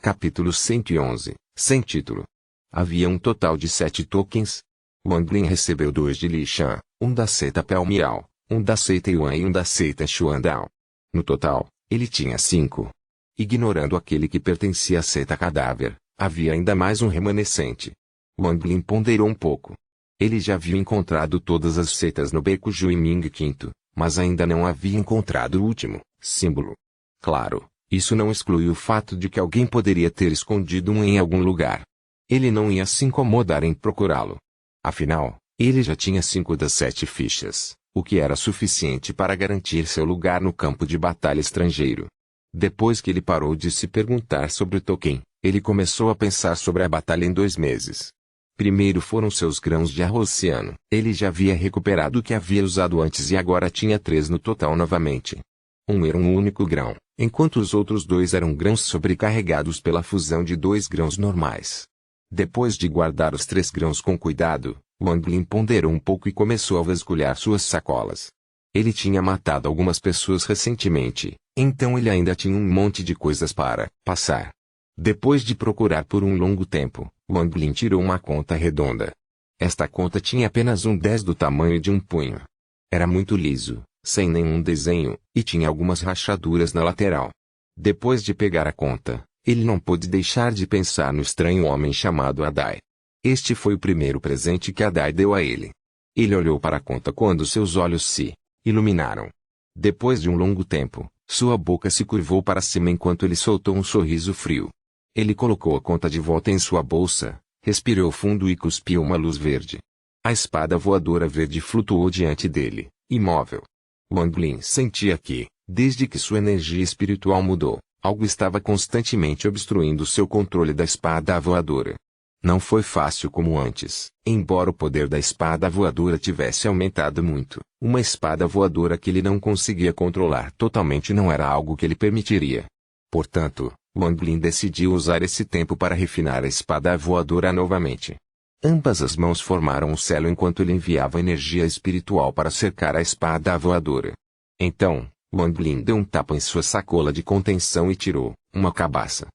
Capítulo 111, sem título. Havia um total de 7 tokens. Wang Lin recebeu 2 de Li Shan, um da seita Pao Miao, um da seita Yuan e um da seita Xuandao. No total, ele tinha 5. Ignorando aquele que pertencia à seita Cadáver, havia ainda mais um remanescente. Wang Lin ponderou um pouco. Ele já havia encontrado todas as seitas no Beco Juiming V, mas ainda não havia encontrado o último, símbolo. Claro, isso não exclui o fato de que alguém poderia ter escondido um em algum lugar. Ele não ia se incomodar em procurá-lo. Afinal, ele já tinha 5 das 7 fichas, o que era suficiente para garantir seu lugar no campo de batalha estrangeiro. Depois que ele parou de se perguntar sobre o token, ele começou a pensar sobre a batalha em 2 meses. Primeiro foram seus grãos de arroz ciano. Ele já havia recuperado o que havia usado antes e agora tinha 3 no total novamente. Um era um único grão, enquanto os outros 2 eram grãos sobrecarregados pela fusão de 2 grãos normais. Depois de guardar os 3 grãos com cuidado, Wang Lin ponderou um pouco e começou a vasculhar suas sacolas. Ele tinha matado algumas pessoas recentemente, então ele ainda tinha um monte de coisas para passar. Depois de procurar por um longo tempo, Wang Lin tirou uma conta redonda. Esta conta tinha apenas um 10 do tamanho de um punho. Era muito liso, sem nenhum desenho, e tinha algumas rachaduras na lateral. Depois de pegar a conta, ele não pôde deixar de pensar no estranho homem chamado Adai. Este foi o primeiro presente que Adai deu a ele. Ele olhou para a conta quando seus olhos se iluminaram. Depois de um longo tempo, sua boca se curvou para cima enquanto ele soltou um sorriso frio. Ele colocou a conta de volta em sua bolsa, respirou fundo e cuspiu uma luz verde. A espada voadora verde flutuou diante dele, imóvel. Wang Lin sentia que, desde que sua energia espiritual mudou, algo estava constantemente obstruindo seu controle da espada voadora. Não foi fácil como antes, embora o poder da espada voadora tivesse aumentado muito. Uma espada voadora que ele não conseguia controlar totalmente não era algo que ele permitiria. Portanto, Wang Lin decidiu usar esse tempo para refinar a espada voadora novamente. Ambas as mãos formaram um selo enquanto ele enviava energia espiritual para cercar a espada voadora. Então, Wang Lin deu um tapa em sua sacola de contenção e tirou uma cabaça.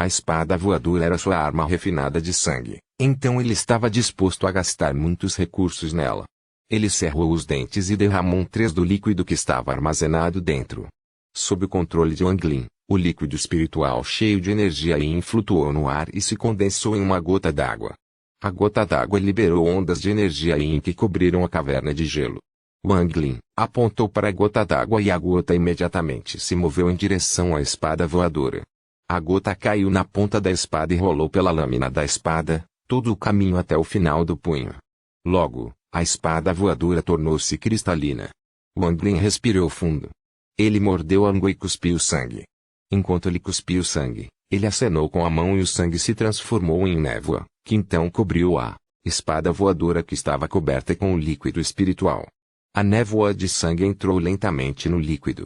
A espada voadora era sua arma refinada de sangue, então ele estava disposto a gastar muitos recursos nela. Ele cerrou os dentes e derramou um 3 do líquido que estava armazenado dentro. Sob o controle de Wang Lin, o líquido espiritual cheio de energia Yin flutuou no ar e se condensou em uma gota d'água. A gota d'água liberou ondas de energia Yin que cobriram a caverna de gelo. Wang Lin apontou para a gota d'água e a gota imediatamente se moveu em direção à espada voadora. A gota caiu na ponta da espada e rolou pela lâmina da espada, todo o caminho até o final do punho. Logo, a espada voadora tornou-se cristalina. Wang Lin respirou fundo. Ele mordeu a língua e cuspiu sangue. Enquanto ele cuspiu sangue, ele acenou com a mão e o sangue se transformou em névoa, que então cobriu a espada voadora que estava coberta com o líquido espiritual. A névoa de sangue entrou lentamente no líquido.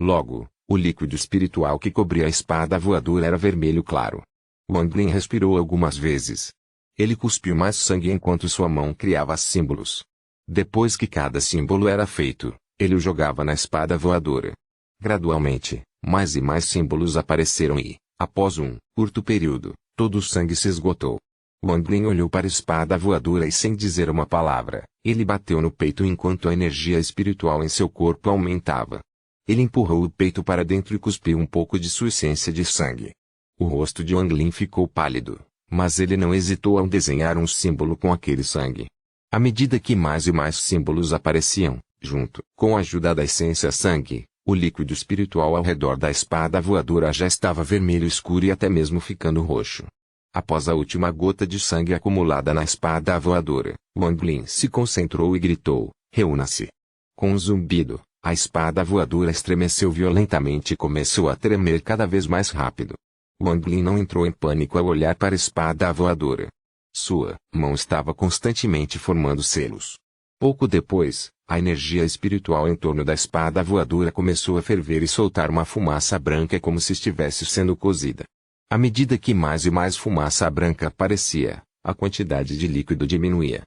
Logo, o líquido espiritual que cobria a espada voadora era vermelho claro. Wang Lin respirou algumas vezes. Ele cuspiu mais sangue enquanto sua mão criava símbolos. Depois que cada símbolo era feito, ele o jogava na espada voadora. Gradualmente, mais e mais símbolos apareceram e, após um curto período, todo o sangue se esgotou. Wang Lin olhou para a espada voadora e sem dizer uma palavra, ele bateu no peito enquanto a energia espiritual em seu corpo aumentava. Ele empurrou o peito para dentro e cuspiu um pouco de sua essência de sangue. O rosto de Wang Lin ficou pálido, mas ele não hesitou ao desenhar um símbolo com aquele sangue. À medida que mais e mais símbolos apareciam, junto com a ajuda da essência sangue, o líquido espiritual ao redor da espada voadora já estava vermelho escuro e até mesmo ficando roxo. Após a última gota de sangue acumulada na espada voadora, Wang Lin se concentrou e gritou, reúna-se. Com um zumbido, a espada voadora estremeceu violentamente e começou a tremer cada vez mais rápido. Wang Lin não entrou em pânico ao olhar para a espada voadora. Sua mão estava constantemente formando selos. Pouco depois, a energia espiritual em torno da espada voadora começou a ferver e soltar uma fumaça branca como se estivesse sendo cozida. À medida que mais e mais fumaça branca aparecia, a quantidade de líquido diminuía.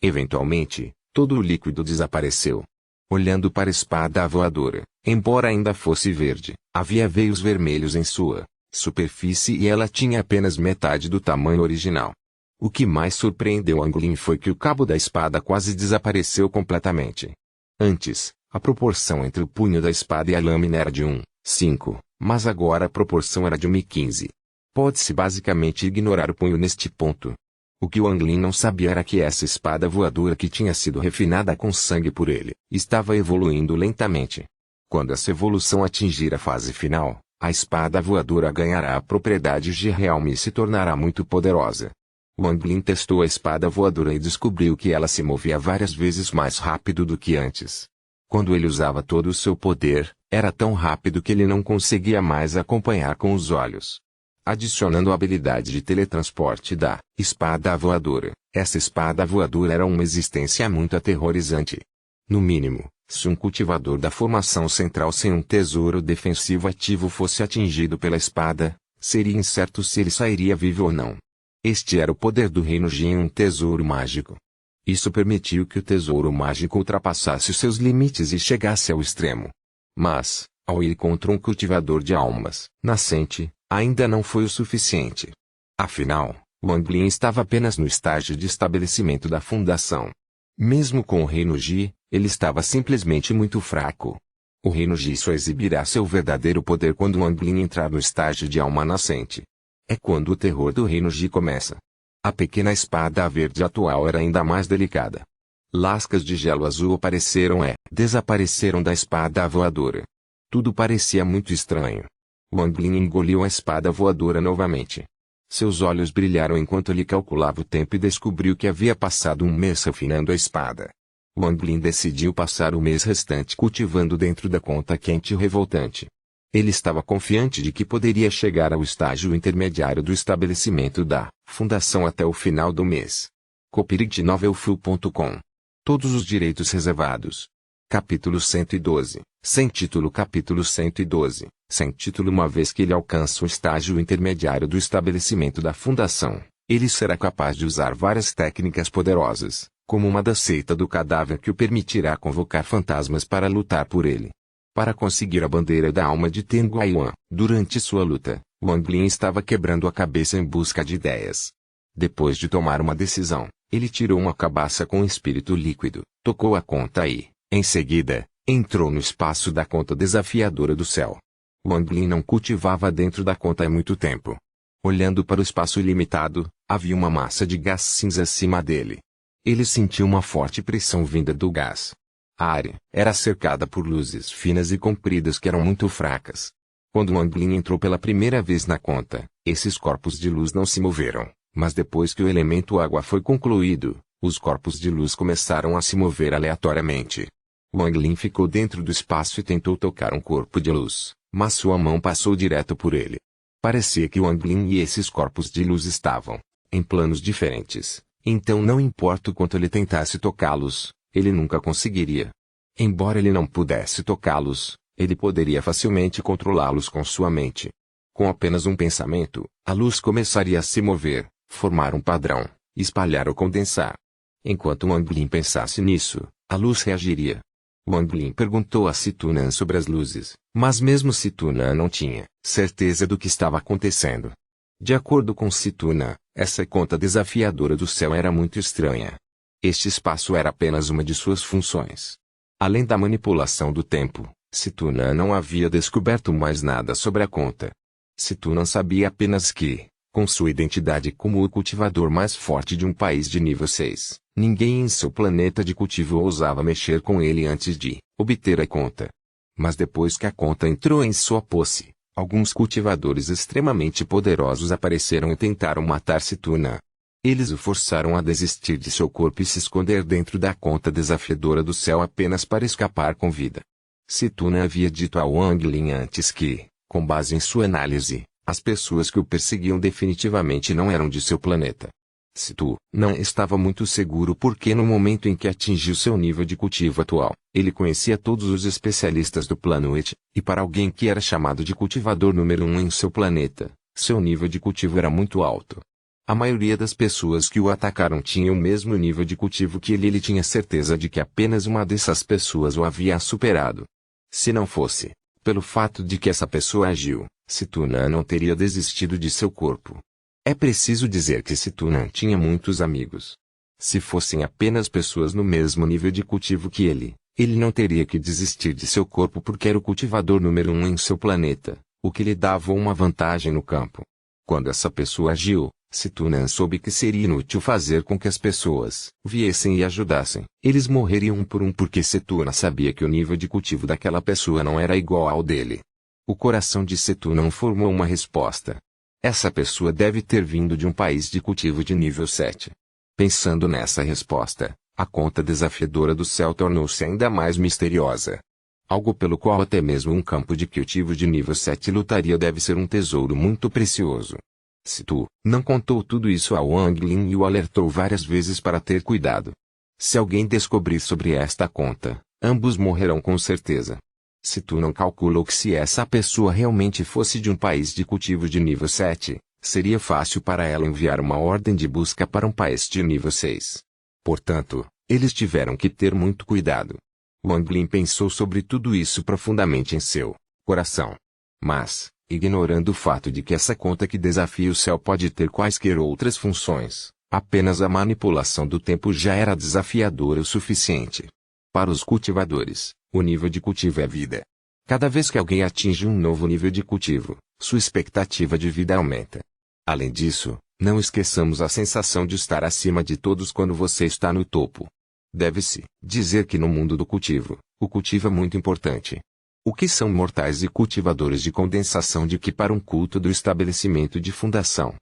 Eventualmente, todo o líquido desapareceu. Olhando para a espada voadora, embora ainda fosse verde, havia veios vermelhos em sua superfície e ela tinha apenas metade do tamanho original. O que mais surpreendeu Anglin foi que o cabo da espada quase desapareceu completamente. Antes, a proporção entre o punho da espada e a lâmina era de 1:5, mas agora a proporção era de 1:15. Pode-se basicamente ignorar o punho neste ponto. O que o Anglin não sabia era que essa espada voadora que tinha sido refinada com sangue por ele, estava evoluindo lentamente. Quando essa evolução atingir a fase final, a espada voadora ganhará propriedades de realme e se tornará muito poderosa. O Anglin testou a espada voadora e descobriu que ela se movia várias vezes mais rápido do que antes. Quando ele usava todo o seu poder, era tão rápido que ele não conseguia mais acompanhar com os olhos. Adicionando a habilidade de teletransporte da espada voadora, essa espada voadora era uma existência muito aterrorizante. No mínimo, se um cultivador da formação central sem um tesouro defensivo ativo fosse atingido pela espada, seria incerto se ele sairia vivo ou não. Este era o poder do Reino Ji em um tesouro mágico. Isso permitiu que o tesouro mágico ultrapassasse os seus limites e chegasse ao extremo. Mas, ao ir contra um cultivador de almas nascente, ainda não foi o suficiente. Afinal, o Anglin estava apenas no estágio de estabelecimento da fundação. Mesmo com o Reino Ji, ele estava simplesmente muito fraco. O Reino Ji só exibirá seu verdadeiro poder quando o Anglin entrar no estágio de alma nascente. É quando o terror do Reino Ji começa. A pequena espada verde atual era ainda mais delicada. Lascas de gelo azul apareceram e desapareceram da espada voadora. Tudo parecia muito estranho. O Anglin engoliu a espada voadora novamente. Seus olhos brilharam enquanto ele calculava o tempo e descobriu que havia passado um mês refinando a espada. O Anglin decidiu passar o mês restante cultivando dentro da conta quente e revoltante. Ele estava confiante de que poderia chegar ao estágio intermediário do estabelecimento da fundação até o final do mês. copyrightnovelfull.com. Todos os direitos reservados. Capítulo 112. Sem título. Capítulo 112. Sem título. Uma vez que ele alcança o estágio intermediário do estabelecimento da fundação, ele será capaz de usar várias técnicas poderosas, como uma da seita do cadáver que o permitirá convocar fantasmas para lutar por ele. Para conseguir a bandeira da alma de Tengu Yuan, durante sua luta, o Anglin estava quebrando a cabeça em busca de ideias. Depois de tomar uma decisão, ele tirou uma cabaça com espírito líquido, tocou a conta e, em seguida, entrou no espaço da conta desafiadora do céu. O Anglin não cultivava dentro da conta há muito tempo. Olhando para o espaço ilimitado, havia uma massa de gás cinza acima dele. Ele sentiu uma forte pressão vinda do gás. A área era cercada por luzes finas e compridas que eram muito fracas. Quando o Anglin entrou pela primeira vez na conta, esses corpos de luz não se moveram, mas depois que o elemento água foi concluído, os corpos de luz começaram a se mover aleatoriamente. O Anglin ficou dentro do espaço e tentou tocar um corpo de luz, mas sua mão passou direto por ele. Parecia que o Anglin e esses corpos de luz estavam em planos diferentes, então não importa o quanto ele tentasse tocá-los, ele nunca conseguiria. Embora ele não pudesse tocá-los, ele poderia facilmente controlá-los com sua mente. Com apenas um pensamento, a luz começaria a se mover, formar um padrão, espalhar ou condensar. Enquanto o Anglin pensasse nisso, a luz reagiria. O Anglin perguntou a Situnan sobre as luzes, mas mesmo Situnan não tinha certeza do que estava acontecendo. De acordo com Situnan, essa conta desafiadora do céu era muito estranha. Este espaço era apenas uma de suas funções. Além da manipulação do tempo, Situnan não havia descoberto mais nada sobre a conta. Situnan sabia apenas que, com sua identidade como o cultivador mais forte de um país de nível 6, ninguém em seu planeta de cultivo ousava mexer com ele antes de obter a conta. Mas depois que a conta entrou em sua posse, alguns cultivadores extremamente poderosos apareceram e tentaram matar Situnan. Eles o forçaram a desistir de seu corpo e se esconder dentro da conta desafiadora do céu apenas para escapar com vida. Situnan havia dito ao Anglin antes que, com base em sua análise, as pessoas que o perseguiam definitivamente não eram de seu planeta. Situ não estava muito seguro porque no momento em que atingiu seu nível de cultivo atual, ele conhecia todos os especialistas do planeta, e para alguém que era chamado de cultivador número 1 em seu planeta, seu nível de cultivo era muito alto. A maioria das pessoas que o atacaram tinha o mesmo nível de cultivo que ele tinha certeza de que apenas uma dessas pessoas o havia superado. Se não fosse pelo fato de que essa pessoa agiu Situnan não teria desistido de seu corpo. É preciso dizer que Situnan tinha muitos amigos. Se fossem apenas pessoas no mesmo nível de cultivo que ele não teria que desistir de seu corpo porque era o cultivador número 1 em seu planeta, o que lhe dava uma vantagem no campo. Quando essa pessoa agiu, Situnan soube que seria inútil fazer com que as pessoas viessem e ajudassem. Eles morreriam um por um porque Situnan sabia que o nível de cultivo daquela pessoa não era igual ao dele. O coração de Situnan formou uma resposta. Essa pessoa deve ter vindo de um país de cultivo de nível 7. Pensando nessa resposta, a conta desafiadora do céu tornou-se ainda mais misteriosa. Algo pelo qual até mesmo um campo de cultivo de nível 7 lutaria deve ser um tesouro muito precioso. Situ não contou tudo isso a Wang Lin e o alertou várias vezes para ter cuidado. Se alguém descobrir sobre esta conta, ambos morrerão com certeza. Situ não calculou que se essa pessoa realmente fosse de um país de cultivo de nível 7, seria fácil para ela enviar uma ordem de busca para um país de nível 6. Portanto, eles tiveram que ter muito cuidado. Wang Lin pensou sobre tudo isso profundamente em seu coração. Mas, ignorando o fato de que essa conta que desafia o céu pode ter quaisquer outras funções, apenas a manipulação do tempo já era desafiadora o suficiente. Para os cultivadores, o nível de cultivo é vida. Cada vez que alguém atinge um novo nível de cultivo, sua expectativa de vida aumenta. Além disso, não esqueçamos a sensação de estar acima de todos quando você está no topo. Deve-se dizer que no mundo do cultivo, o cultivo é muito importante. O que são mortais e cultivadores de condensação de que para um culto do estabelecimento de fundação?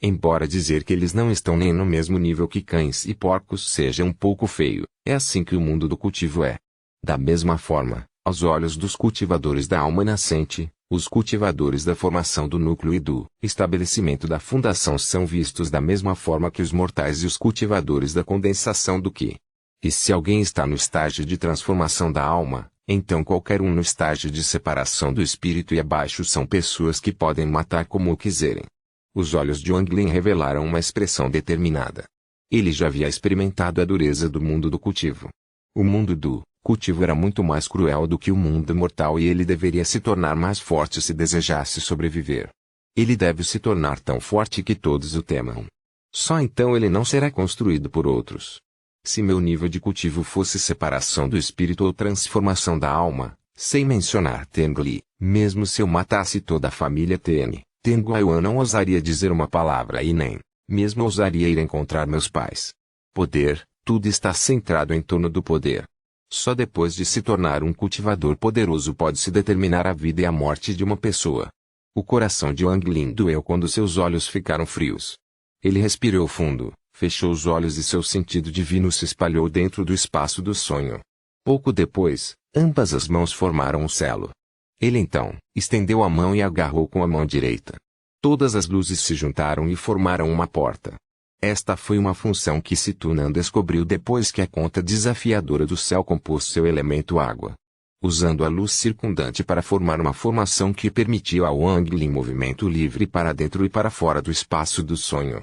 Embora dizer que eles não estão nem no mesmo nível que cães e porcos seja um pouco feio, é assim que o mundo do cultivo é. Da mesma forma, aos olhos dos cultivadores da alma nascente, os cultivadores da formação do núcleo e do estabelecimento da fundação são vistos da mesma forma que os mortais e os cultivadores da condensação do que. E se alguém está no estágio de transformação da alma, então qualquer um no estágio de separação do espírito e abaixo são pessoas que podem matar como quiserem. Os olhos de Wang Lin revelaram uma expressão determinada. Ele já havia experimentado a dureza do mundo do cultivo. O mundo do cultivo era muito mais cruel do que o mundo mortal e ele deveria se tornar mais forte se desejasse sobreviver. Ele deve se tornar tão forte que todos o temam. Só então ele não será construído por outros. Se meu nível de cultivo fosse separação do espírito ou transformação da alma, sem mencionar Tengli, mesmo se eu matasse toda a família Tenguaiwan não ousaria dizer uma palavra e nem, mesmo ousaria ir encontrar meus pais. Poder, tudo está centrado em torno do poder. Só depois de se tornar um cultivador poderoso pode-se determinar a vida e a morte de uma pessoa. O coração de Wang Lin doeu quando seus olhos ficaram frios. Ele respirou fundo, fechou os olhos e seu sentido divino se espalhou dentro do espaço do sonho. Pouco depois, ambas as mãos formaram um selo. Ele então estendeu a mão e agarrou com a mão direita. Todas as luzes se juntaram e formaram uma porta. Esta foi uma função que Situnan descobriu depois que a conta desafiadora do céu compôs seu elemento água. Usando a luz circundante para formar uma formação que permitia a Wang Lin movimento livre para dentro e para fora do espaço do sonho.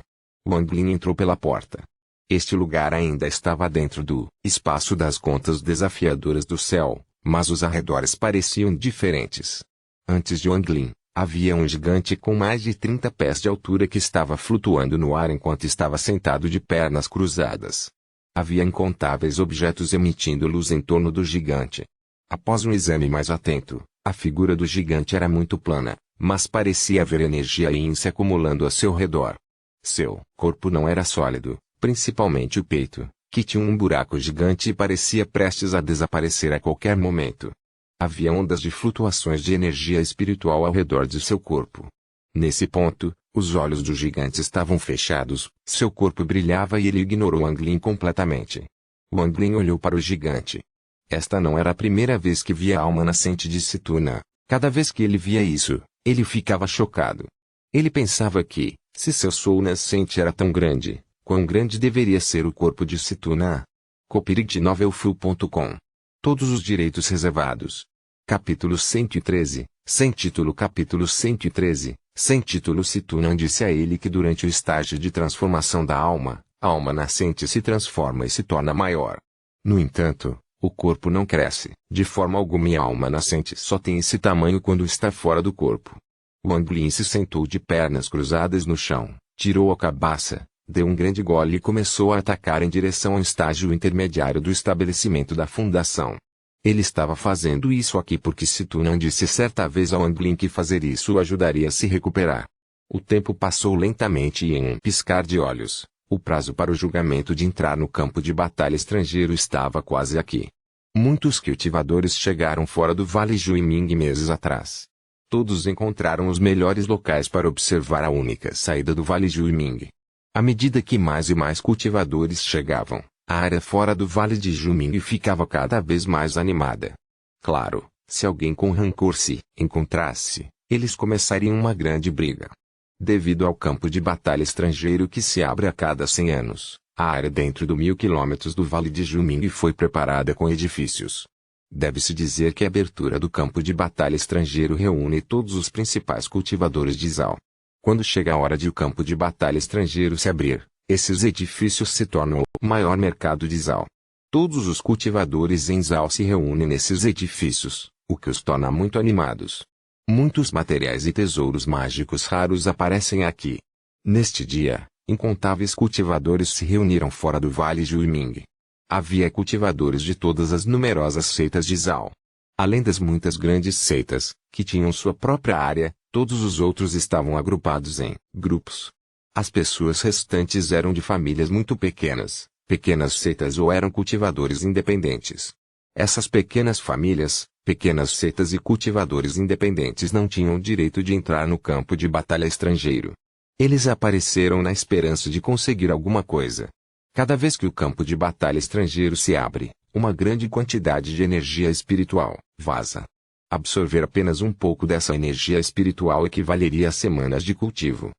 Wang Lin entrou pela porta. Este lugar ainda estava dentro do espaço das contas desafiadoras do céu, mas os arredores pareciam diferentes. Antes de Wang Lin, havia um gigante com mais de 30 pés de altura que estava flutuando no ar enquanto estava sentado de pernas cruzadas. Havia incontáveis objetos emitindo luz em torno do gigante. Após um exame mais atento, a figura do gigante era muito plana, mas parecia haver energia Yin se acumulando a seu redor. Seu corpo não era sólido, principalmente o peito, que tinha um buraco gigante e parecia prestes a desaparecer a qualquer momento. Havia ondas de flutuações de energia espiritual ao redor de seu corpo. Nesse ponto, os olhos do gigante estavam fechados, seu corpo brilhava e ele ignorou Wang Lin completamente. Wang Lin olhou para o gigante. Esta não era a primeira vez que via a alma nascente de Situnan. Cada vez que ele via isso, ele ficava chocado. Ele pensava que, se seu sol nascente era tão grande, quão grande deveria ser o corpo de Situnan? Copyright novelfull.com. Todos os direitos reservados. Capítulo 113, sem título. Capítulo 113, sem título. Situnan disse a ele que durante o estágio de transformação da alma, a alma nascente se transforma e se torna maior. No entanto, o corpo não cresce, de forma alguma, e a alma nascente só tem esse tamanho quando está fora do corpo. Wang Lin se sentou de pernas cruzadas no chão, tirou a cabaça, deu um grande gole e começou a atacar em direção ao estágio intermediário do estabelecimento da fundação. Ele estava fazendo isso aqui porque se tu não disse certa vez a Wang Lin que fazer isso o ajudaria a se recuperar. O tempo passou lentamente e em um piscar de olhos, o prazo para o julgamento de entrar no campo de batalha estrangeiro estava quase aqui. Muitos cultivadores chegaram fora do Vale Juiming meses atrás. Todos encontraram os melhores locais para observar a única saída do Vale Juiming. À medida que mais e mais cultivadores chegavam, a área fora do Vale de Juming ficava cada vez mais animada. Claro, se alguém com rancor se encontrasse, eles começariam uma grande briga. Devido ao campo de batalha estrangeiro que se abre a cada 100 anos, a área dentro do 1000 quilômetros do Vale de Juming foi preparada com edifícios. Deve-se dizer que a abertura do campo de batalha estrangeiro reúne todos os principais cultivadores de Zhao. Quando chega a hora de o campo de batalha estrangeiro se abrir, esses edifícios se tornam o maior mercado de Zhao. Todos os cultivadores em Zhao se reúnem nesses edifícios, o que os torna muito animados. Muitos materiais e tesouros mágicos raros aparecem aqui. Neste dia, incontáveis cultivadores se reuniram fora do Vale Juiming. Havia cultivadores de todas as numerosas seitas de Zhao. Além das muitas grandes seitas, que tinham sua própria área, todos os outros estavam agrupados em grupos. As pessoas restantes eram de famílias muito pequenas seitas ou eram cultivadores independentes. Essas pequenas famílias, pequenas seitas e cultivadores independentes não tinham direito de entrar no campo de batalha estrangeiro. Eles apareceram na esperança de conseguir alguma coisa. Cada vez que o campo de batalha estrangeiro se abre, uma grande quantidade de energia espiritual vaza. Absorver apenas um pouco dessa energia espiritual equivaleria a semanas de cultivo.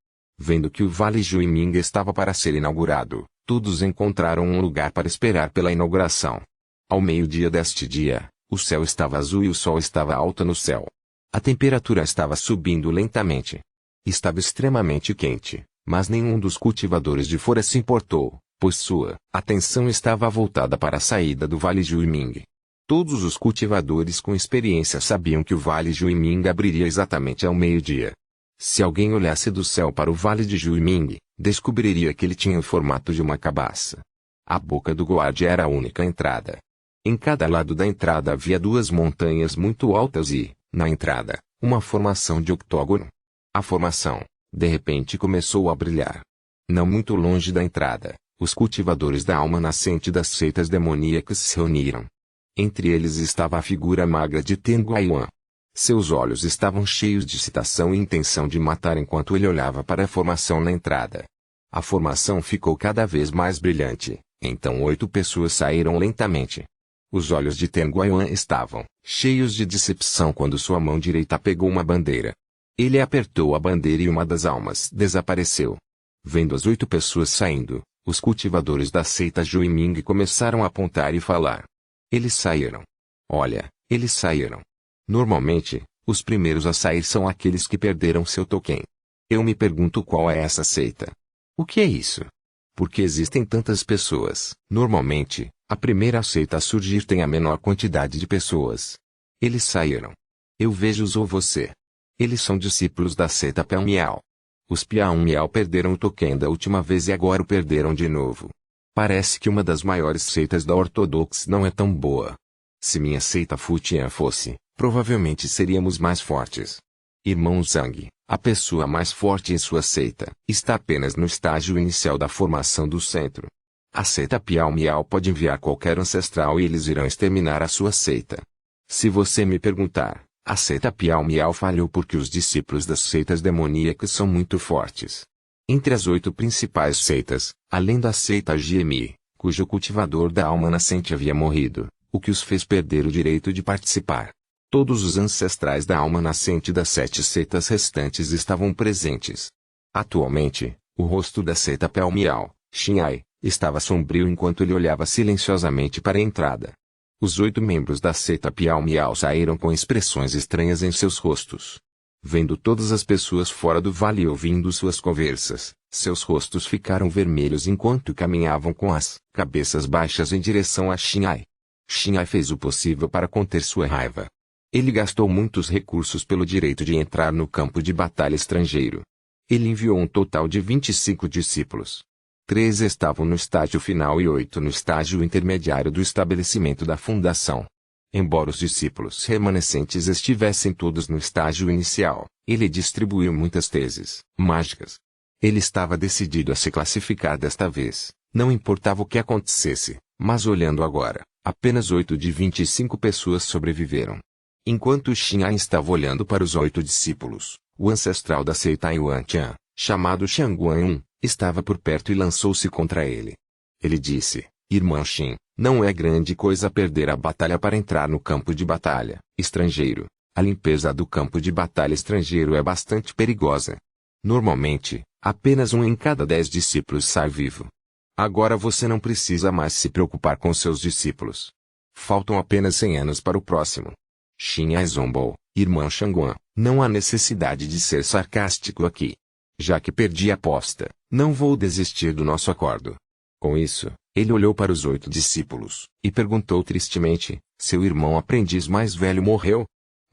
Vendo que o Vale Juiming estava para ser inaugurado, todos encontraram um lugar para esperar pela inauguração. Ao meio-dia deste dia, o céu estava azul e o sol estava alto no céu. A temperatura estava subindo lentamente. Estava extremamente quente, mas nenhum dos cultivadores de fora se importou, pois sua atenção estava voltada para a saída do Vale Juiming. Todos os cultivadores com experiência sabiam que o Vale Juiming abriria exatamente ao meio-dia. Se alguém olhasse do céu para o Vale de Juiming, descobriria que ele tinha o formato de uma cabaça. A boca do guarda era a única entrada. Em cada lado da entrada havia duas montanhas muito altas e, na entrada, uma formação de octógono. A formação, de repente, começou a brilhar. Não muito longe da entrada, os cultivadores da alma nascente das seitas demoníacas se reuniram. Entre eles estava a figura magra de Tenguaiwan. Seus olhos estavam cheios de excitação e intenção de matar enquanto ele olhava para a formação na entrada. A formação ficou cada vez mais brilhante, então 8 pessoas saíram lentamente. Os olhos de Tenguaiwan estavam cheios de decepção quando sua mão direita pegou uma bandeira. Ele apertou a bandeira e uma das almas desapareceu. Vendo as 8 pessoas saindo, os cultivadores da seita Juiming começaram a apontar e falar. Eles saíram. Olha, eles saíram. Normalmente, os primeiros a sair são aqueles que perderam seu token. Eu me pergunto qual é essa seita. O que é isso? Por que existem tantas pessoas? Normalmente, a primeira seita a surgir tem a menor quantidade de pessoas. Eles saíram. Eu vejo-os ou você. Eles são discípulos da seita Piao Miao. Os Piao Miao perderam o token da última vez e agora o perderam de novo. Parece que uma das maiores seitas da Ortodox não é tão boa. Se minha seita Futian fosse, provavelmente seríamos mais fortes. Irmão Zhang, a pessoa mais forte em sua seita, está apenas no estágio inicial da formação do centro. A seita Piao Miao pode enviar qualquer ancestral e eles irão exterminar a sua seita. Se você me perguntar, a seita Piao Miao falhou porque os discípulos das seitas demoníacas são muito fortes. Entre as 8 principais seitas, além da seita GMI, cujo cultivador da alma nascente havia morrido, o que os fez perder o direito de participar. Todos os ancestrais da alma nascente das 7 seitas restantes estavam presentes. Atualmente, o rosto da seita Piao Miao, Xinhai, estava sombrio enquanto ele olhava silenciosamente para a entrada. Os 8 membros da seita Piao Miao saíram com expressões estranhas em seus rostos. Vendo todas as pessoas fora do vale e ouvindo suas conversas, seus rostos ficaram vermelhos enquanto caminhavam com as cabeças baixas em direção a Xinhai. Xinhai fez o possível para conter sua raiva. Ele gastou muitos recursos pelo direito de entrar no campo de batalha estrangeiro. Ele enviou um total de 25 discípulos. 13 estavam no estágio final e 8 no estágio intermediário do estabelecimento da fundação. Embora os discípulos remanescentes estivessem todos no estágio inicial, ele distribuiu muitas teses mágicas. Ele estava decidido a se classificar desta vez, não importava o que acontecesse, mas olhando agora, apenas 8 de 25 pessoas sobreviveram. Enquanto Xin'an estava olhando para os 8 discípulos, o ancestral da seita Yuan-Tian, chamado Shangguan, estava por perto e lançou-se contra ele. Ele disse: Irmão Xin, não é grande coisa perder a batalha para entrar no campo de batalha estrangeiro. A limpeza do campo de batalha estrangeiro é bastante perigosa. Normalmente, apenas 1 em cada 10 discípulos sai vivo. Agora você não precisa mais se preocupar com seus discípulos. Faltam apenas 100 anos para o próximo. Xin zombou: Irmão Shangguan, não há necessidade de ser sarcástico aqui. Já que perdi a aposta, não vou desistir do nosso acordo. Com isso, ele olhou para os 8 discípulos, e perguntou tristemente: seu irmão aprendiz mais velho morreu?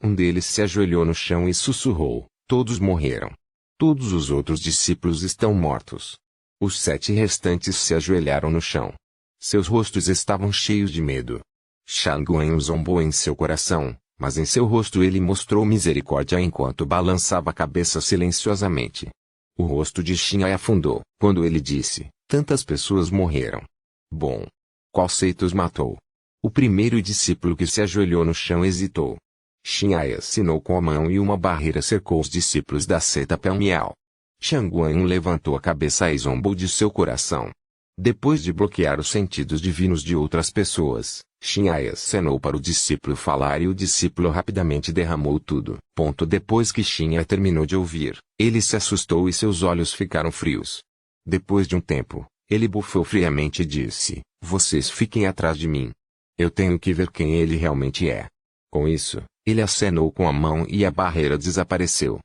Um deles se ajoelhou no chão e sussurrou: todos morreram. Todos os outros discípulos estão mortos. Os 7 restantes se ajoelharam no chão. Seus rostos estavam cheios de medo. Shangguan zombou em seu coração, mas em seu rosto ele mostrou misericórdia enquanto balançava a cabeça silenciosamente. O rosto de Xin'an afundou, quando ele disse: tantas pessoas morreram. Bom. Qual seita os matou? O primeiro discípulo que se ajoelhou no chão hesitou. Xin'an assinou com a mão e uma barreira cercou os discípulos da seita Pelmiao. Shangguan levantou a cabeça e zombou de seu coração. Depois de bloquear os sentidos divinos de outras pessoas, Xin'an acenou para o discípulo falar e o discípulo rapidamente derramou tudo. Depois que Xin'an terminou de ouvir, ele se assustou e seus olhos ficaram frios. Depois de um tempo, ele bufou friamente e disse: vocês fiquem atrás de mim. Eu tenho que ver quem ele realmente é. Com isso, ele acenou com a mão e a barreira desapareceu.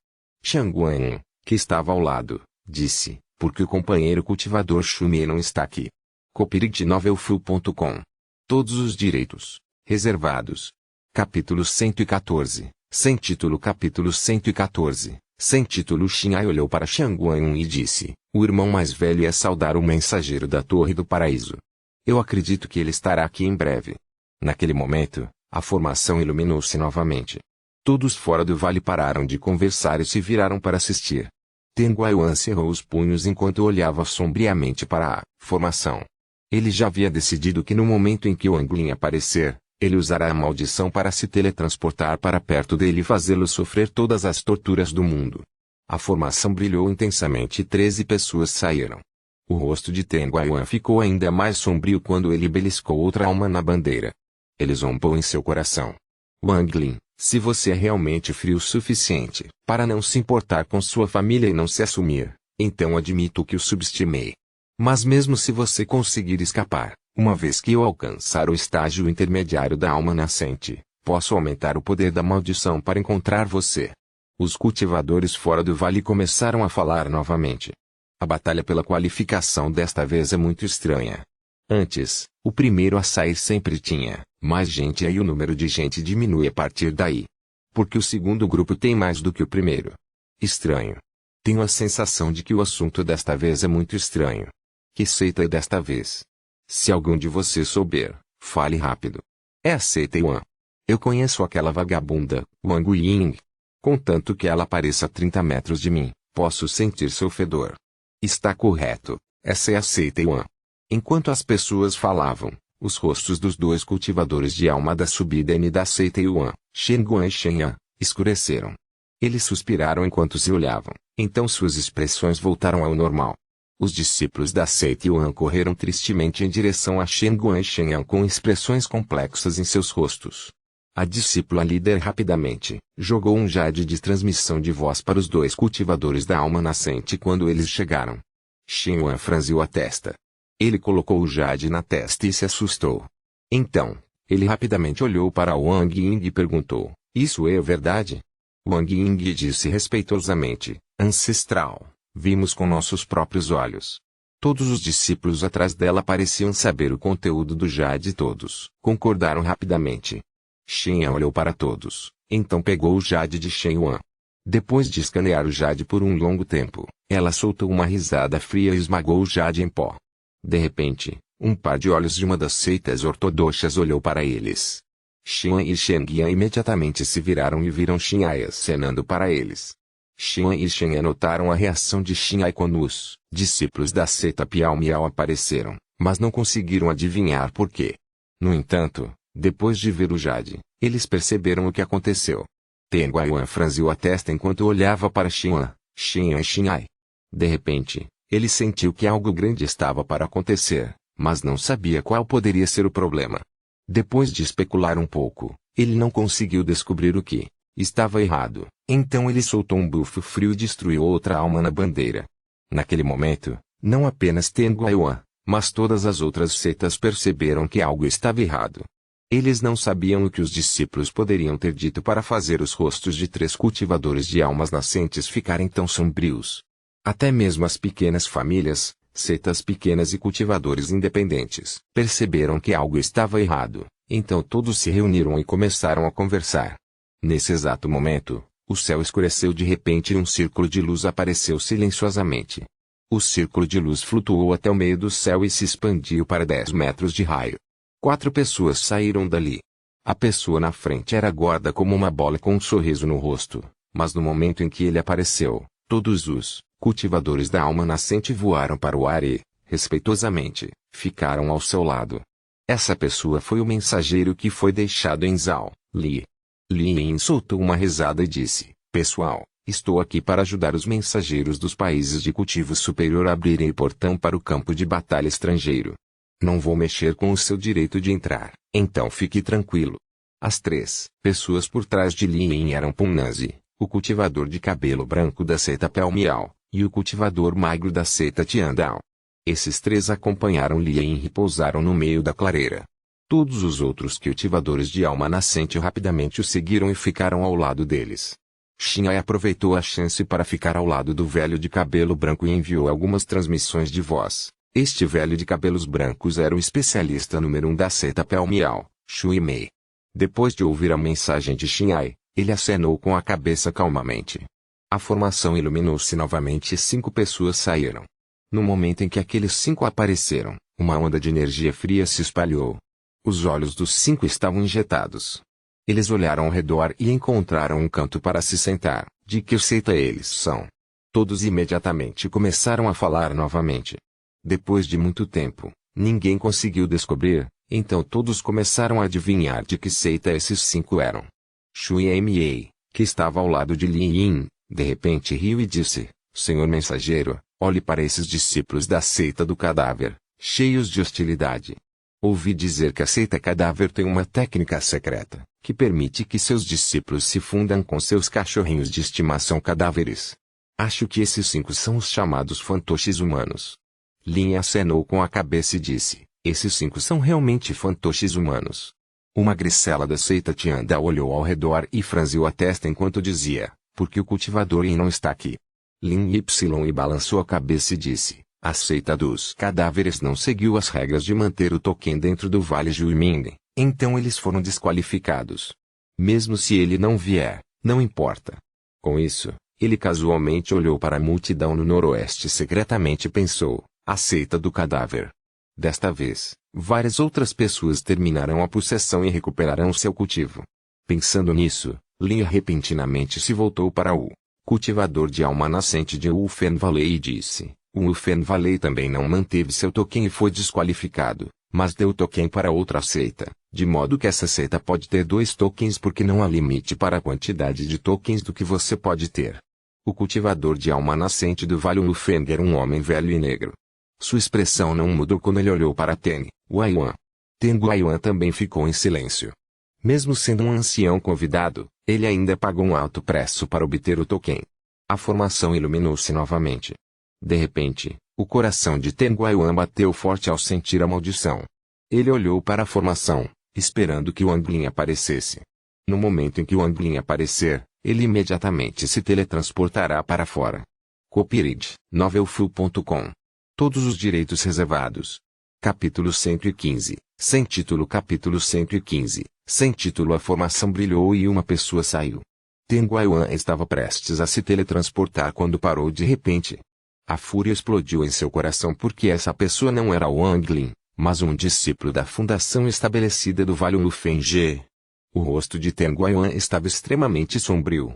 Shangguan, que estava ao lado, disse: porque o companheiro cultivador Xumie não está aqui. Copyright Novelfu.com. Todos os direitos reservados. Capítulo 114. Sem título. Capítulo 114. Sem título. Xin'an olhou para Shangguan e disse: o irmão mais velho é saudar o mensageiro da Torre do Paraíso. Eu acredito que ele estará aqui em breve. Naquele momento, a formação iluminou-se novamente. Todos fora do vale pararam de conversar e se viraram para assistir. Ten Guiyuan cerrou os punhos enquanto olhava sombriamente para a formação. Ele já havia decidido que no momento em que o Anglin aparecer, ele usará a maldição para se teletransportar para perto dele e fazê-lo sofrer todas as torturas do mundo. A formação brilhou intensamente e 13 pessoas saíram. O rosto de Ten Guiyuan ficou ainda mais sombrio quando ele beliscou outra alma na bandeira. Ele zombou em seu coração. Wang Lin, se você é realmente frio o suficiente para não se importar com sua família e não se assumir, então admito que o subestimei. Mas mesmo se você conseguir escapar, uma vez que eu alcançar o estágio intermediário da alma nascente, posso aumentar o poder da maldição para encontrar você. Os cultivadores fora do vale começaram a falar novamente. A batalha pela qualificação desta vez é muito estranha. Antes, o primeiro a sair sempre tinha mais gente e o número de gente diminui a partir daí. Porque o segundo grupo tem mais do que o primeiro. Estranho. Tenho a sensação de que o assunto desta vez é muito estranho. Que seita é desta vez? Se algum de vocês souber, fale rápido. É a seita Yuan. Eu conheço aquela vagabunda, Wang Ying. Contanto que ela apareça a 30 metros de mim, posso sentir seu fedor. Está correto, essa é a seita Yuan. Enquanto as pessoas falavam, os rostos dos 2 cultivadores de alma da subida N da seita Yuan, Shangguan e Xin'an, escureceram. Eles suspiraram enquanto se olhavam, então suas expressões voltaram ao normal. Os discípulos da seita Yuan correram tristemente em direção a Shangguan e Xin'an com expressões complexas em seus rostos. A discípula líder rapidamente jogou um jade de transmissão de voz para os 2 cultivadores da alma nascente quando eles chegaram. Xin'an franziu a testa. Ele colocou o jade na testa e se assustou. Então, ele rapidamente olhou para Wang Ying e perguntou: isso é verdade? Wang Ying disse respeitosamente: ancestral, vimos com nossos próprios olhos. Todos os discípulos atrás dela pareciam saber o conteúdo do jade e todos concordaram rapidamente. Xin'an olhou para todos, Então pegou o jade de Shen Yuan. Depois de escanear o jade por um longo tempo, ela soltou uma risada fria e esmagou o jade em pó. De repente, um par de olhos de uma das seitas ortodoxas olhou para eles. Xian e Shenyan imediatamente se viraram e viram Xin'ai acenando para eles. Xian e Shenyan notaram a reação de Xin'ai quando os discípulos da seita Piao Miao apareceram, mas não conseguiram adivinhar por quê. No entanto, depois de ver o jade, eles perceberam o que aconteceu. Ten Guoyuan franziu a testa enquanto olhava para Xian e Xin'ai. De repente, ele sentiu que algo grande estava para acontecer, mas não sabia qual poderia ser o problema. Depois de especular um pouco, ele não conseguiu descobrir o que estava errado, então ele soltou um bufo frio e destruiu outra alma na bandeira. Naquele momento, não apenas Ten Guoyuan, mas todas as outras seitas perceberam que algo estava errado. Eles não sabiam o que os discípulos poderiam ter dito para fazer os rostos de 3 cultivadores de almas nascentes ficarem tão sombrios. Até mesmo as pequenas famílias, seitas pequenas e cultivadores independentes, perceberam que algo estava errado, então todos se reuniram e começaram a conversar. Nesse exato momento, o céu escureceu de repente e um círculo de luz apareceu silenciosamente. O círculo de luz flutuou até o meio do céu e se expandiu para 10 metros de raio. 4 pessoas saíram dali. A pessoa na frente era gorda como uma bola com um sorriso no rosto, mas no momento em que ele apareceu, todos os cultivadores da alma nascente voaram para o ar e, respeitosamente, ficaram ao seu lado. Essa pessoa foi o mensageiro que foi deixado em Zhao Li. Li Yin soltou uma risada e disse: Pessoal, estou aqui para ajudar os mensageiros dos países de cultivo superior a abrirem o portão para o campo de batalha estrangeiro. Não vou mexer com o seu direito de entrar, então fique tranquilo. As 3 pessoas por trás de Li Yin eram Punnazi, o cultivador de cabelo branco da seita Piao Miao, e o cultivador magro da seita Tiandao. Esses 3 acompanharam Li Yin e pousaram no meio da clareira. Todos os outros cultivadores de alma nascente rapidamente o seguiram e ficaram ao lado deles. Xin'ai aproveitou a chance para ficar ao lado do velho de cabelo branco e enviou algumas transmissões de voz. Este velho de cabelos brancos era o especialista número 1 da seita Piao Miao, Shui Mei. Depois de ouvir a mensagem de Xin'ai, ele acenou com a cabeça calmamente. A formação iluminou-se novamente e 5 pessoas saíram. No momento em que aqueles 5 apareceram, uma onda de energia fria se espalhou. Os olhos dos 5 estavam injetados. Eles olharam ao redor e encontraram um canto para se sentar. De que seita eles são? Todos imediatamente começaram a falar novamente. Depois de muito tempo, ninguém conseguiu descobrir, então todos começaram a adivinhar de que seita esses 5 eram. Shui Mei, que estava ao lado de Li Yin, de repente riu e disse: Senhor mensageiro, olhe para esses discípulos da seita do cadáver, cheios de hostilidade. Ouvi dizer que a seita cadáver tem uma técnica secreta, que permite que seus discípulos se fundam com seus cachorrinhos de estimação cadáveres. Acho que esses 5 são os chamados fantoches humanos. Lin acenou com a cabeça e disse: Esses 5 são realmente fantoches humanos. Uma gricela da seita Tianda olhou ao redor e franziu a testa enquanto dizia: Por que o cultivador Yin não está aqui? Lin Y balançou a cabeça e disse: A seita dos cadáveres não seguiu as regras de manter o token dentro do Vale Juiming, então eles foram desqualificados. Mesmo se ele não vier, não importa. Com isso, ele casualmente olhou para a multidão no noroeste e secretamente pensou: A seita do cadáver. Desta vez, várias outras pessoas terminarão a possessão e recuperarão seu cultivo. Pensando nisso, Lin repentinamente se voltou para o cultivador de alma nascente de Wufen Valley e disse: O Wufen Valley também não manteve seu token e foi desqualificado, mas deu token para outra seita, de modo que essa seita pode ter 2 tokens porque não há limite para a quantidade de tokens do que você pode ter. O cultivador de alma nascente do Vale Wufen era um homem velho e negro. Sua expressão não mudou quando ele olhou para Ten Guoyuan. Ten Guoyuan também ficou em silêncio. Mesmo sendo um ancião convidado, ele ainda pagou um alto preço para obter o token. A formação iluminou-se novamente. De repente, o coração de Ten Guoyuan bateu forte ao sentir a maldição. Ele olhou para a formação, esperando que o Anglin aparecesse. No momento em que o Anglin aparecer, ele imediatamente se teletransportará para fora. Copyright novelfu.com. Todos os direitos reservados. Capítulo 115. Sem título. Capítulo 115. Sem título, a formação brilhou e uma pessoa saiu. Teng Guiyuan estava prestes a se teletransportar quando parou de repente. A fúria explodiu em seu coração porque essa pessoa não era Wang Lin, mas um discípulo da fundação estabelecida do Vale Lufenghe. O rosto de Teng Guiyuan estava extremamente sombrio.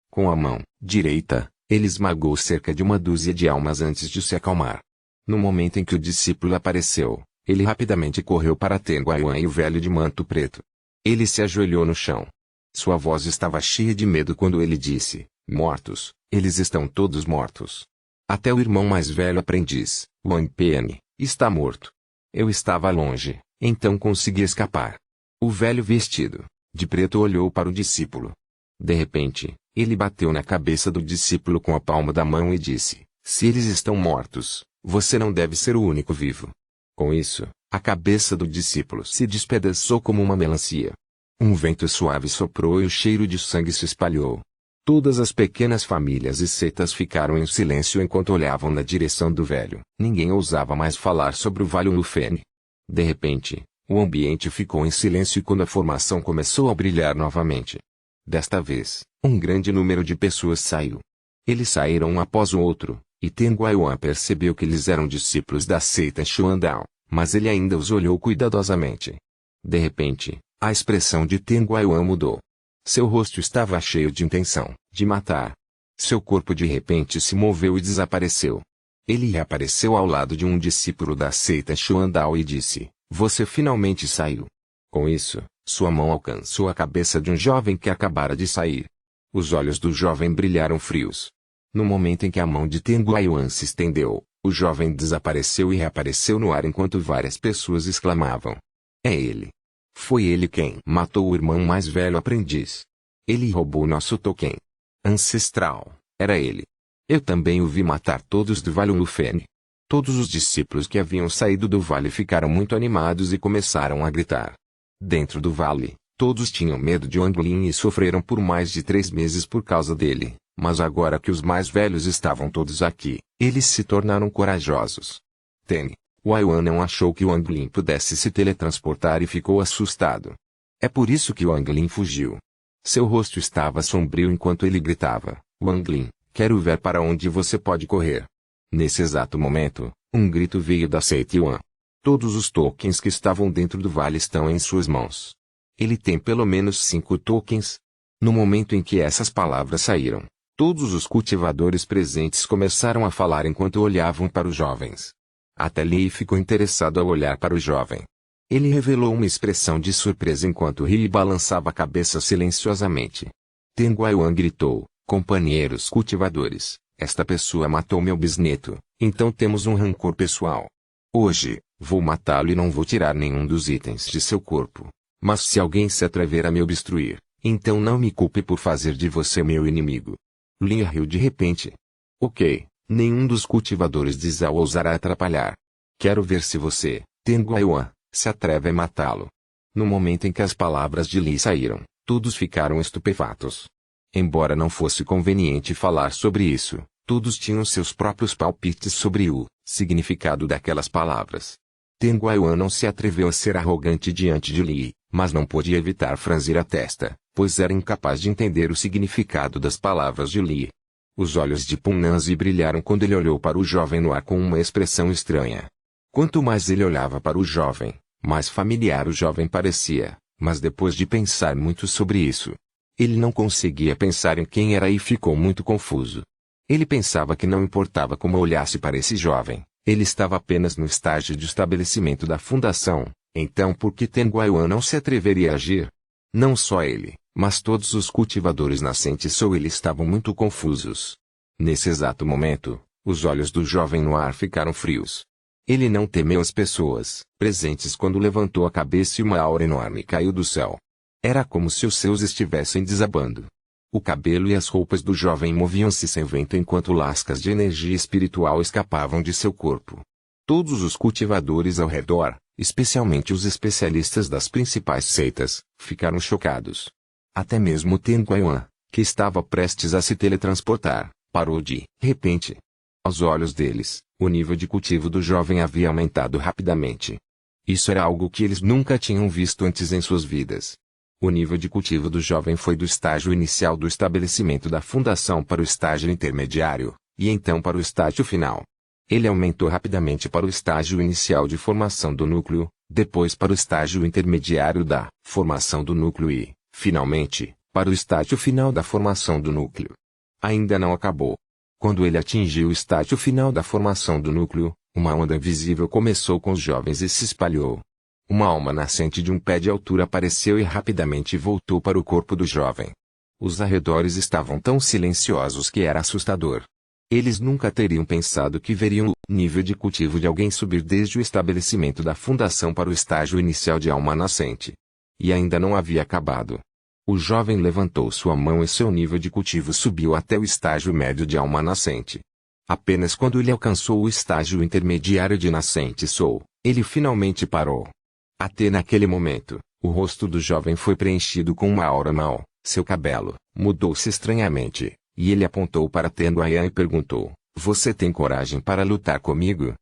Com a mão direita, ele esmagou cerca de uma dúzia de almas antes de se acalmar. No momento em que o discípulo apareceu, ele rapidamente correu para Teng Guiyuan e o velho de manto preto. Ele se ajoelhou no chão. Sua voz estava cheia de medo quando ele disse: "Mortos, eles estão todos mortos. Até o irmão mais velho aprendiz, Wang Pian, está morto. Eu estava longe, então consegui escapar." O velho vestido de preto olhou para o discípulo. De repente, ele bateu na cabeça do discípulo com a palma da mão e disse: "Se eles estão mortos, você não deve ser o único vivo." Com isso, a cabeça do discípulo se despedaçou como uma melancia. Um vento suave soprou e o cheiro de sangue se espalhou. Todas as pequenas famílias e seitas ficaram em silêncio enquanto olhavam na direção do velho. Ninguém ousava mais falar sobre o Vale Lufeng. De repente, o ambiente ficou em silêncio quando a formação começou a brilhar novamente. Desta vez, um grande número de pessoas saiu. Eles saíram um após o outro, e Teng Guiyuan percebeu que eles eram discípulos da seita Xuandao, mas ele ainda os olhou cuidadosamente. De repente, a expressão de Teng Guiyuan mudou. Seu rosto estava cheio de intenção de matar. Seu corpo de repente se moveu e desapareceu. Ele reapareceu ao lado de um discípulo da seita Xuandao e disse: "Você finalmente saiu." Com isso, sua mão alcançou a cabeça de um jovem que acabara de sair. Os olhos do jovem brilharam frios. No momento em que a mão de Teng Guiyuan se estendeu, o jovem desapareceu e reapareceu no ar enquanto várias pessoas exclamavam: "É ele! Foi ele quem matou o irmão mais velho aprendiz. Ele roubou nosso token ancestral. Era ele. Eu também o vi matar todos do Vale Lufeng." Todos os discípulos que haviam saído do vale ficaram muito animados e começaram a gritar. Dentro do vale, todos tinham medo de Wang Lin e sofreram por mais de 3 meses por causa dele, mas agora que os mais velhos estavam todos aqui, eles se tornaram corajosos. Teng Guiyuan não achou que Wang Lin pudesse se teletransportar e ficou assustado. É por isso que Wang Lin fugiu. Seu rosto estava sombrio enquanto ele gritava: "Wang Lin, quero ver para onde você pode correr." Nesse exato momento, um grito veio da seita Yuan. "Todos os tokens que estavam dentro do vale estão em suas mãos. Ele tem pelo menos 5 tokens." No momento em que essas palavras saíram, todos os cultivadores presentes começaram a falar enquanto olhavam para os jovens. Até Li ficou interessado ao olhar para o jovem. Ele revelou uma expressão de surpresa enquanto ria e balançava a cabeça silenciosamente. Teng Guiyuan gritou: "Companheiros cultivadores, esta pessoa matou meu bisneto, então temos um rancor pessoal. Hoje, vou matá-lo e não vou tirar nenhum dos itens de seu corpo. Mas se alguém se atrever a me obstruir, então não me culpe por fazer de você meu inimigo." Lin riu de repente. "Ok, nenhum dos cultivadores de Zhao ousará atrapalhar. Quero ver se você, Teng Guiyuan, se atreve a matá-lo." No momento em que as palavras de Li saíram, todos ficaram estupefatos. Embora não fosse conveniente falar sobre isso, todos tinham seus próprios palpites sobre o significado daquelas palavras. Teng Guiyuan não se atreveu a ser arrogante diante de Li, mas não podia evitar franzir a testa, pois era incapaz de entender o significado das palavras de Li. Os olhos de Punanzi brilharam quando ele olhou para o jovem no ar com uma expressão estranha. Quanto mais ele olhava para o jovem, mais familiar o jovem parecia, mas depois de pensar muito sobre isso, ele não conseguia pensar em quem era e ficou muito confuso. Ele pensava que não importava como olhasse para esse jovem, ele estava apenas no estágio de estabelecimento da fundação, então por que Teng Guiyuan não se atreveria a agir? Não só ele, mas todos os cultivadores nascentes Sou ele estavam muito confusos. Nesse exato momento, os olhos do jovem no ar ficaram frios. Ele não temeu as pessoas presentes quando levantou a cabeça e uma aura enorme caiu do céu. Era como se os céus estivessem desabando. O cabelo e as roupas do jovem moviam-se sem vento enquanto lascas de energia espiritual escapavam de seu corpo. Todos os cultivadores ao redor, especialmente os especialistas das principais seitas, ficaram chocados. Até mesmo Teng Guiyuan, que estava prestes a se teletransportar, parou de repente. Aos olhos deles, o nível de cultivo do jovem havia aumentado rapidamente. Isso era algo que eles nunca tinham visto antes em suas vidas. O nível de cultivo do jovem foi do estágio inicial do estabelecimento da fundação para o estágio intermediário, e então para o estágio final. Ele aumentou rapidamente para o estágio inicial de formação do núcleo, depois para o estágio intermediário da formação do núcleo e, finalmente, para o estágio final da formação do núcleo. Ainda não acabou. Quando ele atingiu o estágio final da formação do núcleo, uma onda invisível começou com os jovens e se espalhou. Uma alma nascente de um pé de altura apareceu e rapidamente voltou para o corpo do jovem. Os arredores estavam tão silenciosos que era assustador. Eles nunca teriam pensado que veriam o nível de cultivo de alguém subir desde o estabelecimento da fundação para o estágio inicial de alma nascente. E ainda não havia acabado. O jovem levantou sua mão e seu nível de cultivo subiu até o estágio médio de alma nascente. Apenas quando ele alcançou o estágio intermediário de nascente soul, ele finalmente parou. Até naquele momento, o rosto do jovem foi preenchido com uma aura mal, seu cabelo mudou-se estranhamente, e ele apontou para Tenguaian e perguntou, "Você tem coragem para lutar comigo?"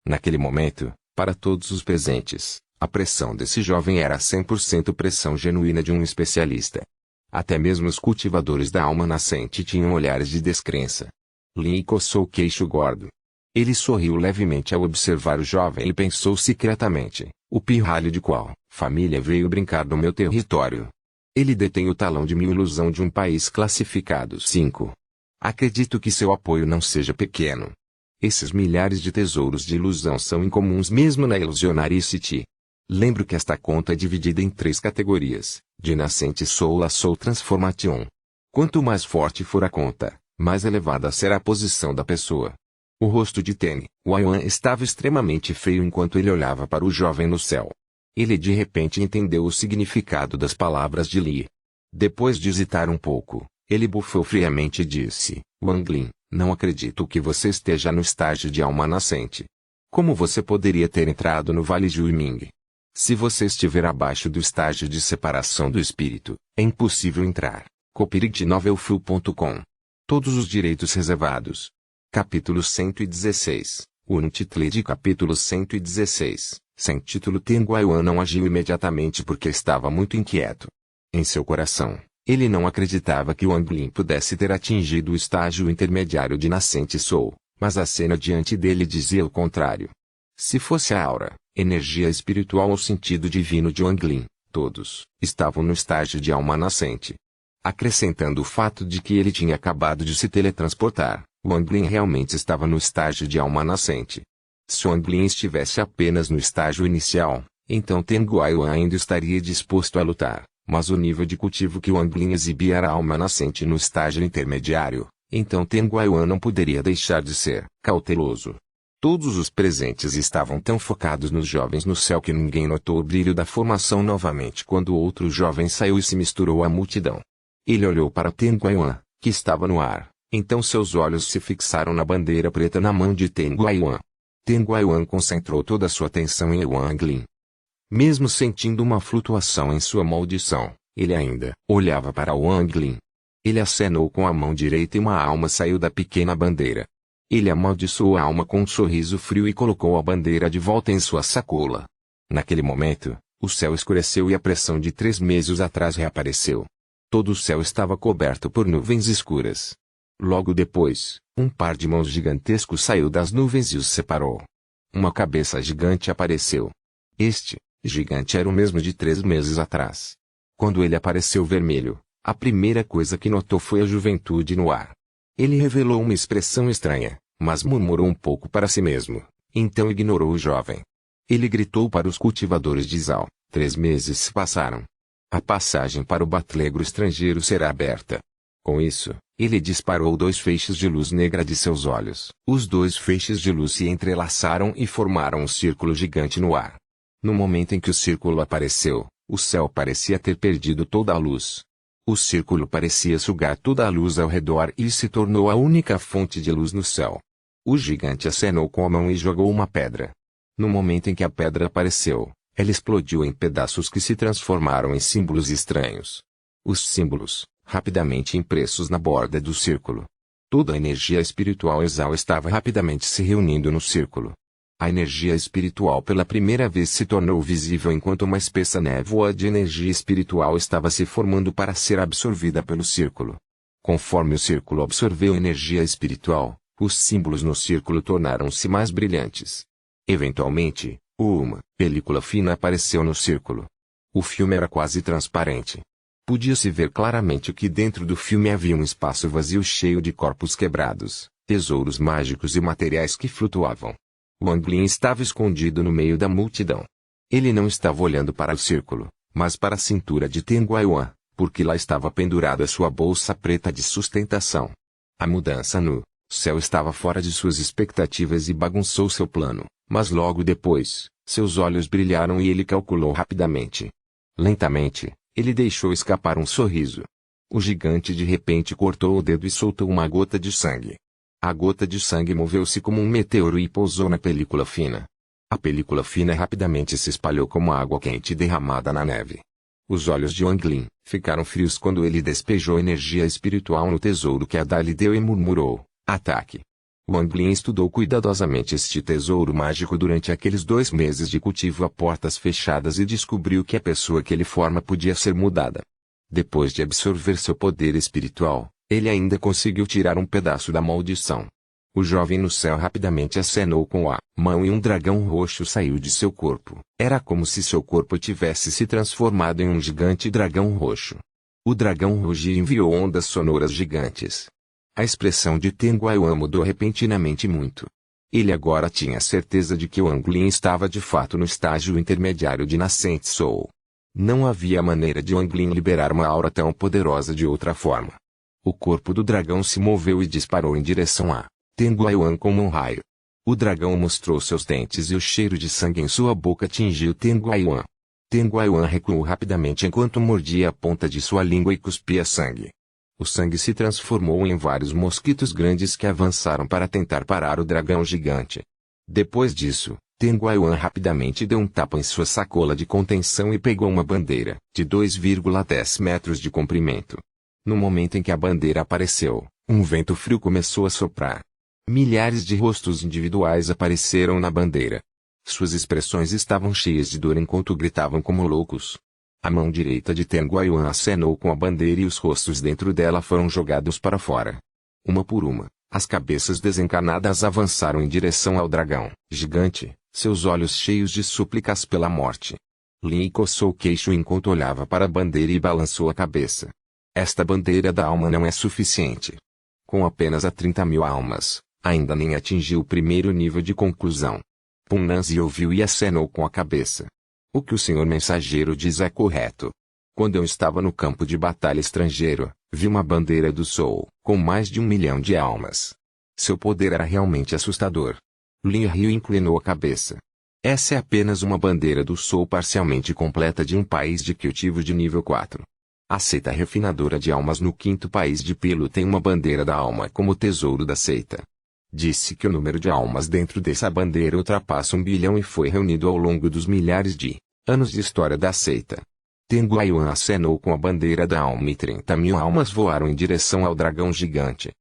Naquele momento, para todos os presentes, a pressão desse jovem era 100% pressão genuína de um especialista. Até mesmo os cultivadores da alma nascente tinham olhares de descrença. Lin coçou o queixo gordo. Ele sorriu levemente ao observar o jovem e pensou secretamente, "O pirralho de qual família veio brincar no meu território? Ele detém o talão de minha ilusão de um país classificado 5. Acredito que seu apoio não seja pequeno. Esses milhares de tesouros de ilusão são incomuns mesmo na Illusionary City. Lembro que esta conta é dividida em 3 categorias, de nascente soul a soul transformation. Quanto mais forte for a conta, mais elevada será a posição da pessoa." O rosto de Tenguaian estava extremamente feio enquanto ele olhava para o jovem no céu. Ele de repente entendeu o significado das palavras de Li. Depois de hesitar um pouco, ele bufou friamente e disse, "Wang Lin, não acredito que você esteja no estágio de alma nascente. Como você poderia ter entrado no Vale de Yuiming? Se você estiver abaixo do estágio de separação do espírito, é impossível entrar." Copyright novelfull.com. Todos os direitos reservados. Capítulo 116. Untitled Capítulo 116. Sem título. Tenguaian não agiu imediatamente porque estava muito inquieto. Em seu coração, ele não acreditava que Wang Lin pudesse ter atingido o estágio intermediário de nascente soul, mas a cena diante dele dizia o contrário. Se fosse a aura, energia espiritual ou sentido divino de Wang Lin, todos estavam no estágio de alma nascente. Acrescentando o fato de que ele tinha acabado de se teletransportar, Wang Lin realmente estava no estágio de alma nascente. Se Wang Lin estivesse apenas no estágio inicial, então Tenguaian ainda estaria disposto a lutar, mas o nível de cultivo que Wang Lin exibia era alma nascente no estágio intermediário, então Tenguaian não poderia deixar de ser cauteloso. Todos os presentes estavam tão focados nos jovens no céu que ninguém notou o brilho da formação novamente quando outro jovem saiu e se misturou à multidão. Ele olhou para Tenguaian, que estava no ar, então seus olhos se fixaram na bandeira preta na mão de Tenguaian. Tenguaian concentrou toda a sua atenção em Wang Lin. Mesmo sentindo uma flutuação em sua maldição, ele ainda olhava para Wang Lin. Ele acenou com a mão direita e uma alma saiu da pequena bandeira. Ele amaldiçoou a alma com um sorriso frio e colocou a bandeira de volta em sua sacola. Naquele momento, o céu escureceu e a pressão de 3 meses atrás reapareceu. Todo o céu estava coberto por nuvens escuras. Logo depois, um par de mãos gigantescos saiu das nuvens e os separou. Uma cabeça gigante apareceu. Este gigante era o mesmo de 3 meses atrás. Quando ele apareceu vermelho, a primeira coisa que notou foi a juventude no ar. Ele revelou uma expressão estranha, mas murmurou um pouco para si mesmo, então ignorou o jovem. Ele gritou para os cultivadores de Zhao, 3 meses se passaram. A passagem para o Batlegro estrangeiro será aberta. Com isso, ele disparou 2 feixes de luz negra de seus olhos. Os 2 feixes de luz se entrelaçaram e formaram um círculo gigante no ar. No momento em que o círculo apareceu, o céu parecia ter perdido toda a luz. O círculo parecia sugar toda a luz ao redor e se tornou a única fonte de luz no céu. O gigante acenou com a mão e jogou uma pedra. No momento em que a pedra apareceu, ela explodiu em pedaços que se transformaram em símbolos estranhos. Os símbolos, rapidamente impressos na borda do círculo. Toda a energia espiritual exal estava rapidamente se reunindo no círculo. A energia espiritual pela primeira vez se tornou visível enquanto uma espessa névoa de energia espiritual estava se formando para ser absorvida pelo círculo. Conforme o círculo absorveu energia espiritual, os símbolos no círculo tornaram-se mais brilhantes. Eventualmente, uma película fina apareceu no círculo. O filme era quase transparente. Podia-se ver claramente que dentro do filme havia um espaço vazio cheio de corpos quebrados, tesouros mágicos e materiais que flutuavam. Wang Lin estava escondido no meio da multidão. Ele não estava olhando para o círculo, mas para a cintura de Teng Guiyuan, porque lá estava pendurada sua bolsa preta de sustentação. A mudança no céu estava fora de suas expectativas e bagunçou seu plano, mas logo depois, seus olhos brilharam e ele calculou rapidamente. Lentamente, ele deixou escapar um sorriso. O gigante de repente cortou o dedo e soltou uma gota de sangue. A gota de sangue moveu-se como um meteoro e pousou na película fina. A película fina rapidamente se espalhou como água quente derramada na neve. Os olhos de Wang Lin ficaram frios quando ele despejou energia espiritual no tesouro que Ada lhe deu e murmurou: ataque. Wang Lin estudou cuidadosamente este tesouro mágico durante aqueles 2 meses de cultivo a portas fechadas e descobriu que a pessoa que ele forma podia ser mudada. Depois de absorver seu poder espiritual, ele ainda conseguiu tirar um pedaço da maldição. O jovem no céu rapidamente acenou com a mão e um dragão roxo saiu de seu corpo. Era como se seu corpo tivesse se transformado em um gigante dragão roxo. O dragão rugiu e enviou ondas sonoras gigantes. A expressão de Teng Guiyuan mudou repentinamente muito. Ele agora tinha certeza de que Wang Lin estava de fato no estágio intermediário de Nascente Soul. Não havia maneira de Wang Lin liberar uma aura tão poderosa de outra forma. O corpo do dragão se moveu e disparou em direção a Teng Guiyuan como um raio. O dragão mostrou seus dentes e o cheiro de sangue em sua boca atingiu Teng Guiyuan. Teng Guiyuan recuou rapidamente enquanto mordia a ponta de sua língua e cuspia sangue. O sangue se transformou em vários mosquitos grandes que avançaram para tentar parar o dragão gigante. Depois disso, Teng Guiyuan rapidamente deu um tapa em sua sacola de contenção e pegou uma bandeira de 2,10 metros de comprimento. No momento em que a bandeira apareceu, um vento frio começou a soprar. Milhares de rostos individuais apareceram na bandeira. Suas expressões estavam cheias de dor enquanto gritavam como loucos. A mão direita de Teng Guiyuan acenou com a bandeira e os rostos dentro dela foram jogados para fora. Uma por uma, as cabeças desencarnadas avançaram em direção ao dragão gigante, seus olhos cheios de súplicas pela morte. Lin coçou o queixo enquanto olhava para a bandeira e balançou a cabeça. Esta bandeira da alma não é suficiente. Com apenas 30.000 almas, ainda nem atingiu o primeiro nível de conclusão. Punanzi ouviu e acenou com a cabeça. O que o senhor mensageiro diz é correto. Quando eu estava no campo de batalha estrangeiro, vi uma bandeira do Sol, com mais de 1 milhão de almas. Seu poder era realmente assustador. Lin riu e inclinou a cabeça. Essa é apenas uma bandeira do Sol parcialmente completa de um país de cultivo de nível 4. A seita refinadora de almas no 5º país de Pilo tem uma bandeira da alma como tesouro da seita. Disse que o número de almas dentro dessa bandeira ultrapassa 1 bilhão e foi reunido ao longo dos milhares de anos de história da seita. Teng Guiyuan acenou com a bandeira da alma e 30.000 almas voaram em direção ao dragão gigante.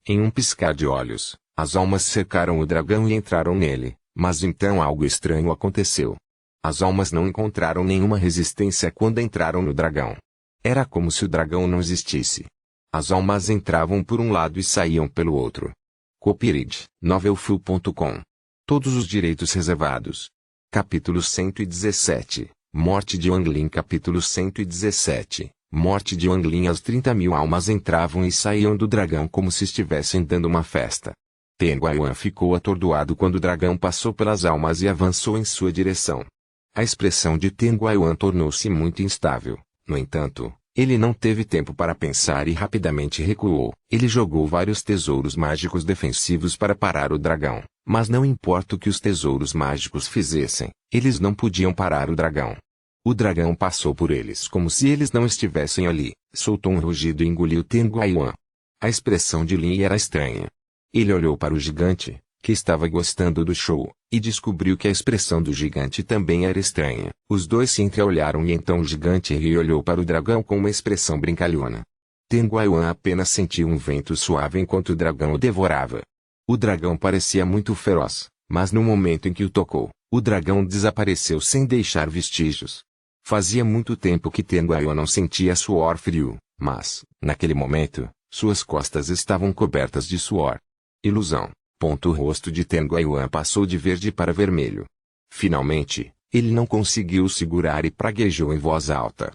Em um piscar de olhos, as almas cercaram o dragão e entraram nele, mas então algo estranho aconteceu. As almas não encontraram nenhuma resistência quando entraram no dragão. Era como se o dragão não existisse. As almas entravam por um lado e saíam pelo outro. Copyright Novelfull.com. Todos os direitos reservados. Capítulo 117. Morte de Wang Lin. Capítulo 117. Morte de Wang Lin. As 30.000 almas entravam e saíam do dragão como se estivessem dando uma festa. Teng Guiyuan ficou atordoado quando o dragão passou pelas almas e avançou em sua direção. A expressão de Teng Guiyuan tornou-se muito instável. No entanto, ele não teve tempo para pensar e rapidamente recuou. Ele jogou vários tesouros mágicos defensivos para parar o dragão, mas não importa o que os tesouros mágicos fizessem, eles não podiam parar o dragão. O dragão passou por eles como se eles não estivessem ali, soltou um rugido e engoliu Teng Guiyuan. A expressão de Lin era estranha. Ele olhou para o gigante, que estava gostando do show, e descobriu que a expressão do gigante também era estranha. Os dois se entreolharam e então o gigante riu e olhou para o dragão com uma expressão brincalhona. Teng Guiyuan apenas sentiu um vento suave enquanto o dragão o devorava. O dragão parecia muito feroz, Mas no momento em que o tocou, o dragão desapareceu sem deixar vestígios. Fazia muito tempo que Tengu Yuan não sentia suor frio, mas, naquele momento, suas costas estavam cobertas de suor. Ilusão. O rosto de Tengu Yuan passou de verde para vermelho. Finalmente, ele não conseguiu segurar e praguejou em voz alta.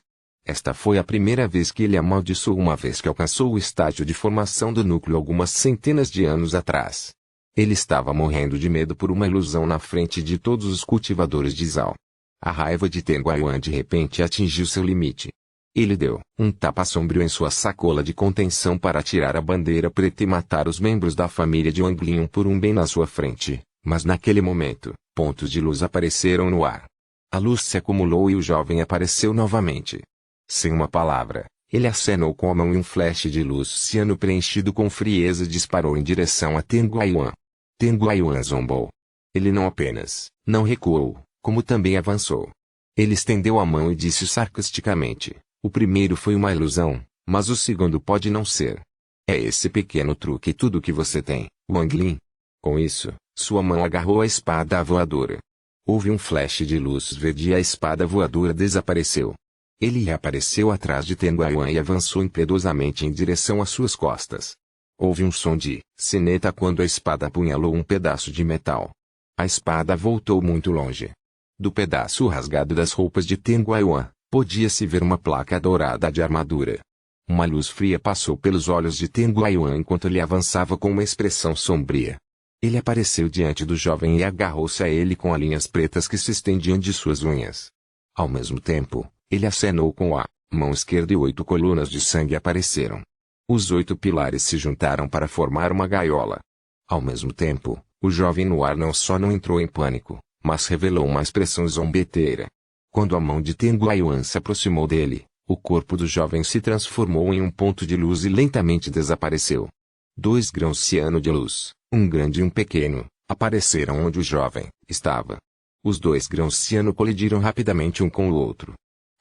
Esta foi a primeira vez que ele amaldiçoou uma vez que alcançou o estágio de formação do núcleo algumas centenas de anos atrás. Ele estava morrendo de medo por uma ilusão na frente de todos os cultivadores de Zhao. A raiva de Tengu Yuan de repente atingiu seu limite. Ele deu um tapa sombrio em sua sacola de contenção para tirar a bandeira preta e matar os membros da família de Wang Lin um por um bem na sua frente, mas naquele momento, pontos de luz apareceram no ar. A luz se acumulou e o jovem apareceu novamente. Sem uma palavra, ele acenou com a mão e um flash de luz ciano preenchido com frieza disparou em direção a Tengu Yuan. Tengu Yuan zombou. Ele não apenas não recuou, como também avançou. Ele estendeu a mão e disse sarcasticamente: o primeiro foi uma ilusão, mas o segundo pode não ser. É esse pequeno truque tudo que você tem, Wang Lin. Com isso, sua mão agarrou a espada voadora. Houve um flash de luz verde e a espada voadora desapareceu. Ele reapareceu atrás de Tengu Yuan e avançou impiedosamente em direção às suas costas. Houve um som de sineta quando a espada apunhalou um pedaço de metal. A espada voltou muito longe. Do pedaço rasgado das roupas de Tengu Yuan, podia-se ver uma placa dourada de armadura. Uma luz fria passou pelos olhos de Tengu Yuan enquanto ele avançava com uma expressão sombria. Ele apareceu diante do jovem e agarrou-se a ele com as linhas pretas que se estendiam de suas unhas. Ao mesmo tempo, ele acenou com a mão esquerda e 8 colunas de sangue apareceram. Os 8 pilares se juntaram para formar uma gaiola. Ao mesmo tempo, o jovem no ar não só não entrou em pânico, mas revelou uma expressão zombeteira. Quando a mão de Tengu Yuan se aproximou dele, o corpo do jovem se transformou em um ponto de luz e lentamente desapareceu. 2 grãos ciano de luz, um grande e um pequeno, apareceram onde o jovem estava. Os 2 grãos ciano colidiram rapidamente um com o outro.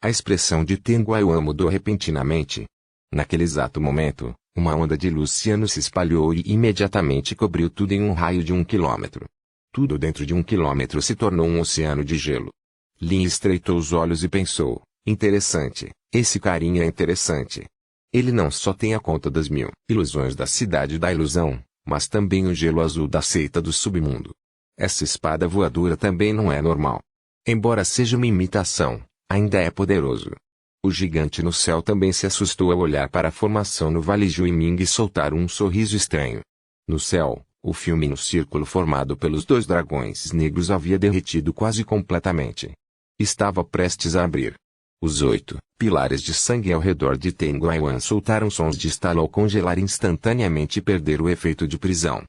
A expressão de Tengu Yuan mudou repentinamente. Naquele exato momento, uma onda de luz ciano se espalhou e imediatamente cobriu tudo em um raio de 1 quilômetro. Tudo dentro de 1 quilômetro se tornou um oceano de gelo. Lin estreitou os olhos e pensou: interessante, esse carinha é interessante. Ele não só tem a conta das 1000 ilusões da cidade da ilusão, mas também o gelo azul da seita do submundo. Essa espada voadora também não é normal. Embora seja uma imitação, ainda é poderoso. O gigante no céu também se assustou ao olhar para a formação no Vale Juiming e soltar um sorriso estranho. No céu, o filme no círculo formado pelos 2 dragões negros havia derretido quase completamente. Estava prestes a abrir. Os 8 pilares de sangue ao redor de Tengu Yuan soltaram sons de estalo ao congelar instantaneamente e perder o efeito de prisão.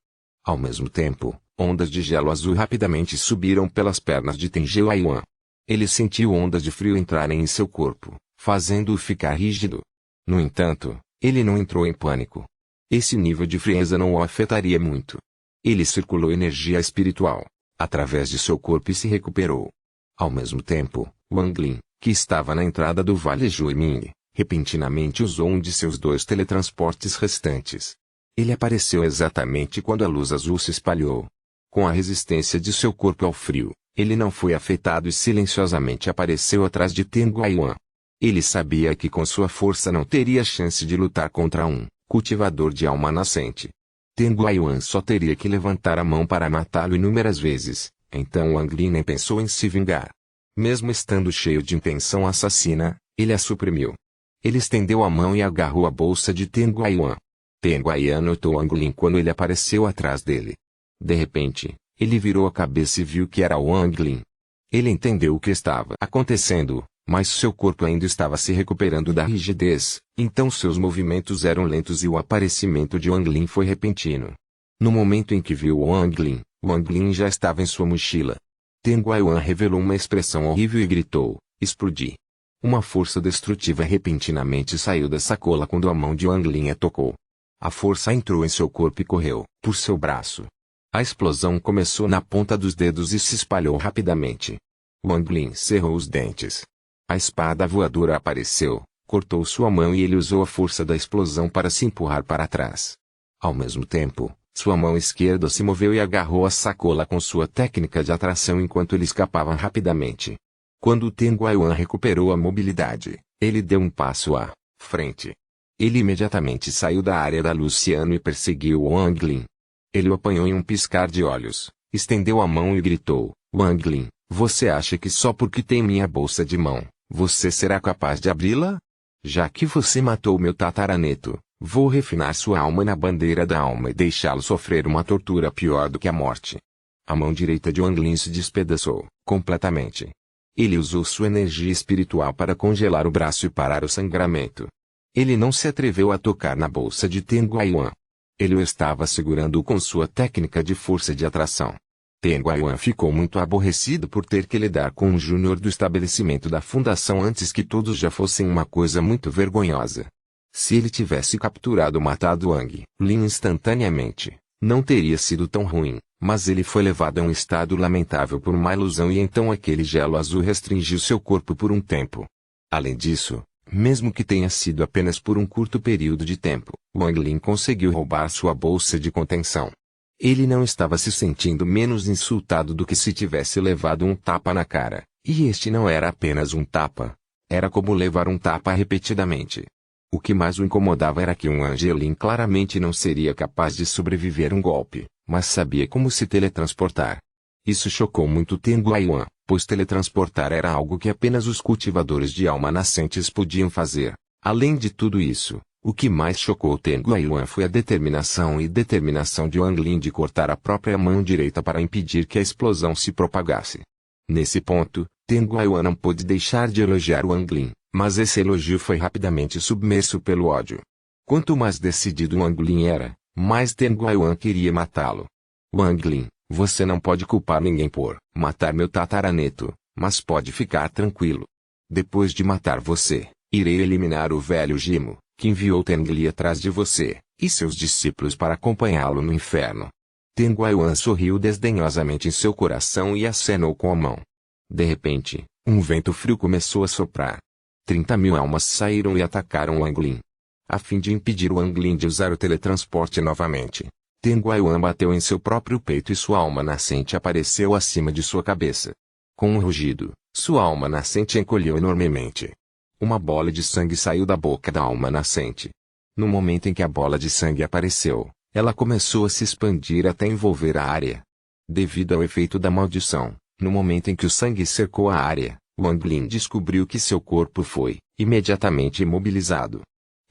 Ao mesmo tempo, ondas de gelo azul rapidamente subiram pelas pernas de Tengu Yuan. Ele sentiu ondas de frio entrarem em seu corpo, fazendo-o ficar rígido. No entanto, ele não entrou em pânico. Esse nível de frieza não o afetaria muito. Ele circulou energia espiritual através de seu corpo e se recuperou. Ao mesmo tempo, Wang Lin, que estava na entrada do Vale Juiming, repentinamente usou um de seus 2 teletransportes restantes. Ele apareceu exatamente quando a luz azul se espalhou. Com a resistência de seu corpo ao frio, ele não foi afetado e silenciosamente apareceu atrás de Tengu Yuan. Ele sabia que com sua força não teria chance de lutar contra um cultivador de alma nascente. Tengu Yuan só teria que levantar a mão para matá-lo inúmeras vezes, então Wang Lin nem pensou em se vingar. Mesmo estando cheio de intenção assassina, ele a suprimiu. Ele estendeu a mão e agarrou a bolsa de Tengu Yuan. Tengu Yuan notou Wang Lin quando ele apareceu atrás dele. De repente, ele virou a cabeça e viu que era Wang Lin. Ele entendeu o que estava acontecendo, mas seu corpo ainda estava se recuperando da rigidez, então seus movimentos eram lentos e o aparecimento de Wang Lin foi repentino. No momento em que viu Wang Lin já estava em sua mochila. Tengu Yuan revelou uma expressão horrível e gritou: explodi. Uma força destrutiva repentinamente saiu da sacola quando a mão de Wang Lin a tocou. A força entrou em seu corpo e correu por seu braço. A explosão começou na ponta dos dedos e se espalhou rapidamente. Wang Lin cerrou os dentes. A espada voadora apareceu, cortou sua mão e ele usou a força da explosão para se empurrar para trás. Ao mesmo tempo, Sua mão esquerda se moveu e agarrou a sacola com sua técnica de atração enquanto ele escapava rapidamente. Quando Teng Guiyuan recuperou a mobilidade, ele deu um passo à frente. Ele imediatamente saiu da área da Luciano e perseguiu Wang Lin. Ele o apanhou em um piscar de olhos, estendeu a mão e gritou: Wang Lin, você acha que só porque tem minha bolsa de mão, você será capaz de abri-la? Já que você matou meu tataraneto, vou refinar sua alma na bandeira da alma e deixá-lo sofrer uma tortura pior do que a morte. A mão direita de Wang Lin se despedaçou, completamente. Ele usou sua energia espiritual para congelar o braço e parar o sangramento. Ele não se atreveu a tocar na bolsa de Teng Guiyuan. Ele o estava segurando com sua técnica de força de atração. Teng Guiyuan ficou muito aborrecido por ter que lidar com um júnior do estabelecimento da fundação antes que todos já fossem uma coisa muito vergonhosa. Se ele tivesse capturado ou matado Wang Lin instantaneamente, não teria sido tão ruim, mas ele foi levado a um estado lamentável por uma ilusão e então aquele gelo azul restringiu seu corpo por um tempo. Além disso, mesmo que tenha sido apenas por um curto período de tempo, Wang Lin conseguiu roubar sua bolsa de contenção. Ele não estava se sentindo menos insultado do que se tivesse levado um tapa na cara, e este não era apenas um tapa. Era como levar um tapa repetidamente. O que mais o incomodava era que Wang Lin claramente não seria capaz de sobreviver a um golpe, mas sabia como se teletransportar. Isso chocou muito Teng Guiyuan, pois teletransportar era algo que apenas os cultivadores de alma nascentes podiam fazer. Além de tudo isso, o que mais chocou Teng Guiyuan foi a determinação de Wang Lin de cortar a própria mão direita para impedir que a explosão se propagasse. Nesse ponto, Teng Guiyuan não pôde deixar de elogiar Wang Lin, mas esse elogio foi rapidamente submerso pelo ódio. Quanto mais decidido Wang Lin era, mais Teng Guiyuan queria matá-lo. Wang Lin, você não pode culpar ninguém por matar meu tataraneto, mas pode ficar tranquilo. Depois de matar você, irei eliminar o velho Gimo, que enviou Teng Li atrás de você, e seus discípulos para acompanhá-lo no inferno. Teng Guiyuan sorriu desdenhosamente em seu coração e acenou com a mão. De repente, um vento frio começou a soprar. 30.000 almas saíram e atacaram Wang Lin. A fim de impedir Wang Lin de usar o teletransporte novamente, Teng Guiyuan bateu em seu próprio peito e sua alma nascente apareceu acima de sua cabeça. Com um rugido, sua alma nascente encolheu enormemente. Uma bola de sangue saiu da boca da alma nascente. No momento em que a bola de sangue apareceu, ela começou a se expandir até envolver a área. Devido ao efeito da maldição, no momento em que o sangue cercou a área, Wang Lin descobriu que seu corpo foi imediatamente imobilizado.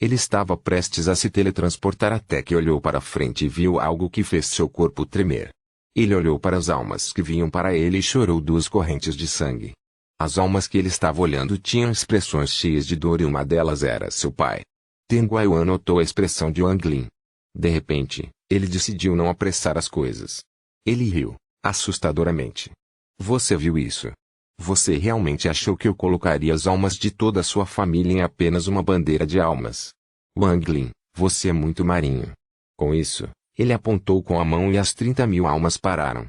Ele estava prestes a se teletransportar até que olhou para frente e viu algo que fez seu corpo tremer. Ele olhou para as almas que vinham para ele e chorou 2 correntes de sangue. As almas que ele estava olhando tinham expressões cheias de dor e uma delas era seu pai. Teng Guiyuan notou a expressão de Wang Lin. De repente, ele decidiu não apressar as coisas. Ele riu, assustadoramente. Você viu isso? Você realmente achou que eu colocaria as almas de toda a sua família em apenas uma bandeira de almas? Wang Lin, você é muito marinho. Com isso, ele apontou com a mão e as 30.000 almas pararam.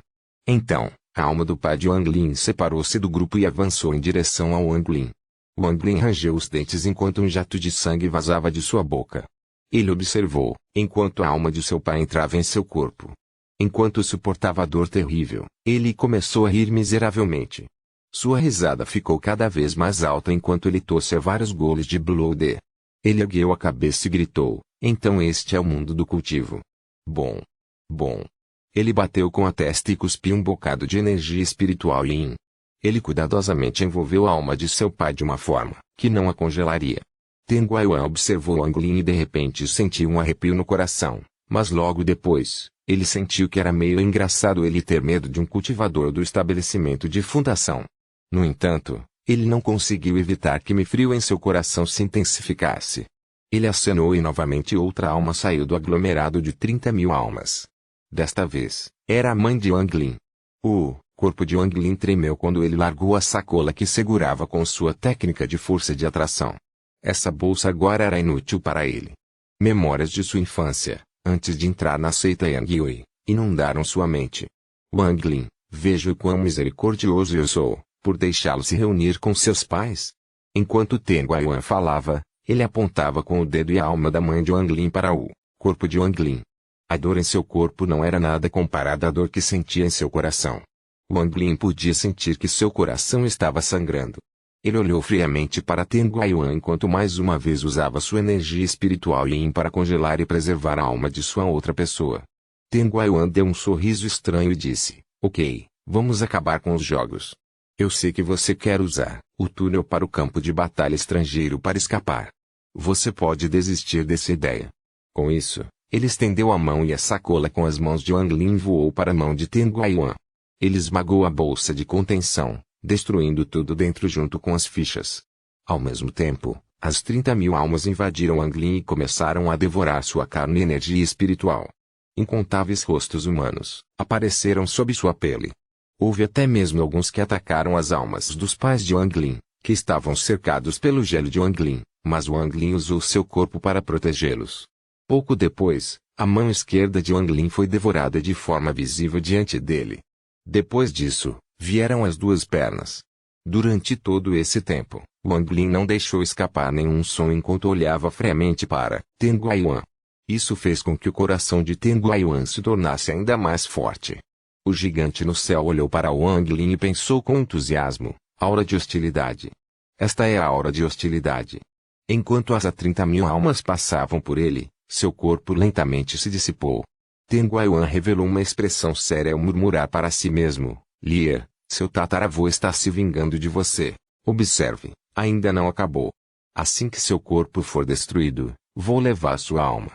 Então, a alma do pai de Wang Lin separou-se do grupo e avançou em direção ao Wang Lin. Wang Lin rangeu os dentes enquanto um jato de sangue vazava de sua boca. Ele observou, enquanto a alma de seu pai entrava em seu corpo. Enquanto suportava a dor terrível, ele começou a rir miseravelmente. Sua risada ficou cada vez mais alta enquanto ele torcia vários goles de Blood. Ele ergueu a cabeça e gritou, então este é o mundo do cultivo. Bom. Bom. Ele bateu com a testa e cuspiu um bocado de energia espiritual Yin. Ele cuidadosamente envolveu a alma de seu pai de uma forma que não a congelaria. Teng Guiyuan observou Wang Lin e de repente sentiu um arrepio no coração, mas logo depois, ele sentiu que era meio engraçado ele ter medo de um cultivador do estabelecimento de fundação. No entanto, ele não conseguiu evitar que o frio em seu coração se intensificasse. Ele acenou e novamente outra alma saiu do aglomerado de 30.000 almas. Desta vez, era a mãe de Wang Lin. O corpo de Wang Lin tremeu quando ele largou a sacola que segurava com sua técnica de força de atração. Essa bolsa agora era inútil para ele. Memórias de sua infância, antes de entrar na seita Yang Yui, inundaram sua mente. Wang Lin, veja o quão misericordioso eu sou, por deixá-lo se reunir com seus pais. Enquanto Teng Guiyuan falava, ele apontava com o dedo e a alma da mãe de Wang Lin para o corpo de Wang Lin. A dor em seu corpo não era nada comparada à dor que sentia em seu coração. Wang Lin podia sentir que seu coração estava sangrando. Ele olhou friamente para Ten Guiyuan enquanto mais uma vez usava sua energia espiritual Yin para congelar e preservar a alma de sua outra pessoa. Ten Guiyuan deu um sorriso estranho e disse, ok, vamos acabar com os jogos. Eu sei que você quer usar o túnel para o campo de batalha estrangeiro para escapar. Você pode desistir dessa ideia. Com isso, ele estendeu a mão e a sacola com as mãos de Wang Lin voou para a mão de Ten Guiyuan. Ele esmagou a bolsa de contenção, destruindo tudo dentro junto com as fichas. Ao mesmo tempo, as 30.000 almas invadiram Wang Lin e começaram a devorar sua carne e energia espiritual. Incontáveis rostos humanos apareceram sob sua pele. Houve até mesmo alguns que atacaram as almas dos pais de Wang Lin, que estavam cercados pelo gelo de Wang Lin, mas Wang Lin usou seu corpo para protegê-los. Pouco depois, a mão esquerda de Wang Lin foi devorada de forma visível diante dele. Depois disso, vieram as duas pernas. Durante todo esse tempo, Wang Lin não deixou escapar nenhum som enquanto olhava friamente para Ten Guiyuan. Isso fez com que o coração de Ten Guiyuan se tornasse ainda mais forte. O gigante no céu olhou para Wang Lin e pensou com entusiasmo, aura de hostilidade. Esta é a aura de hostilidade. Enquanto as 30.000 almas passavam por ele, seu corpo lentamente se dissipou. Ten Guiyuan revelou uma expressão séria ao murmurar para si mesmo, Lier, seu tataravô está se vingando de você. Observe, ainda não acabou. Assim que seu corpo for destruído, vou levar sua alma.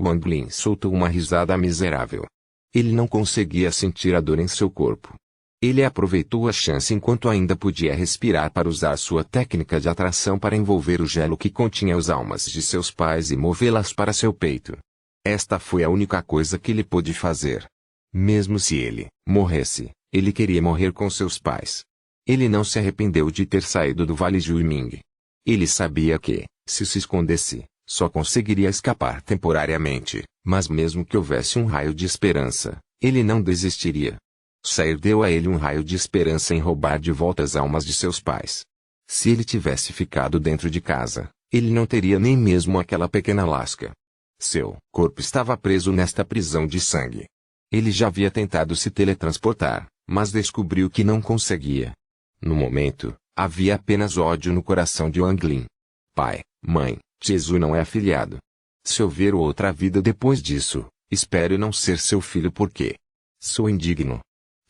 Wang Lin soltou uma risada miserável. Ele não conseguia sentir a dor em seu corpo. Ele aproveitou a chance enquanto ainda podia respirar para usar sua técnica de atração para envolver o gelo que continha as almas de seus pais e movê-las para seu peito. Esta foi a única coisa que ele pôde fazer. Mesmo se ele morresse, ele queria morrer com seus pais. Ele não se arrependeu de ter saído do Vale Juiming. Ele sabia que, se escondesse, só conseguiria escapar temporariamente, mas mesmo que houvesse um raio de esperança, ele não desistiria. Sair deu a ele um raio de esperança em roubar de volta as almas de seus pais. Se ele tivesse ficado dentro de casa, ele não teria nem mesmo aquela pequena lasca. Seu corpo estava preso nesta prisão de sangue. Ele já havia tentado se teletransportar, mas descobriu que não conseguia. No momento, havia apenas ódio no coração de Wang Lin. Pai, mãe, Jesus não é afilhado. Se houver outra vida depois disso, espero não ser seu filho porque sou indigno.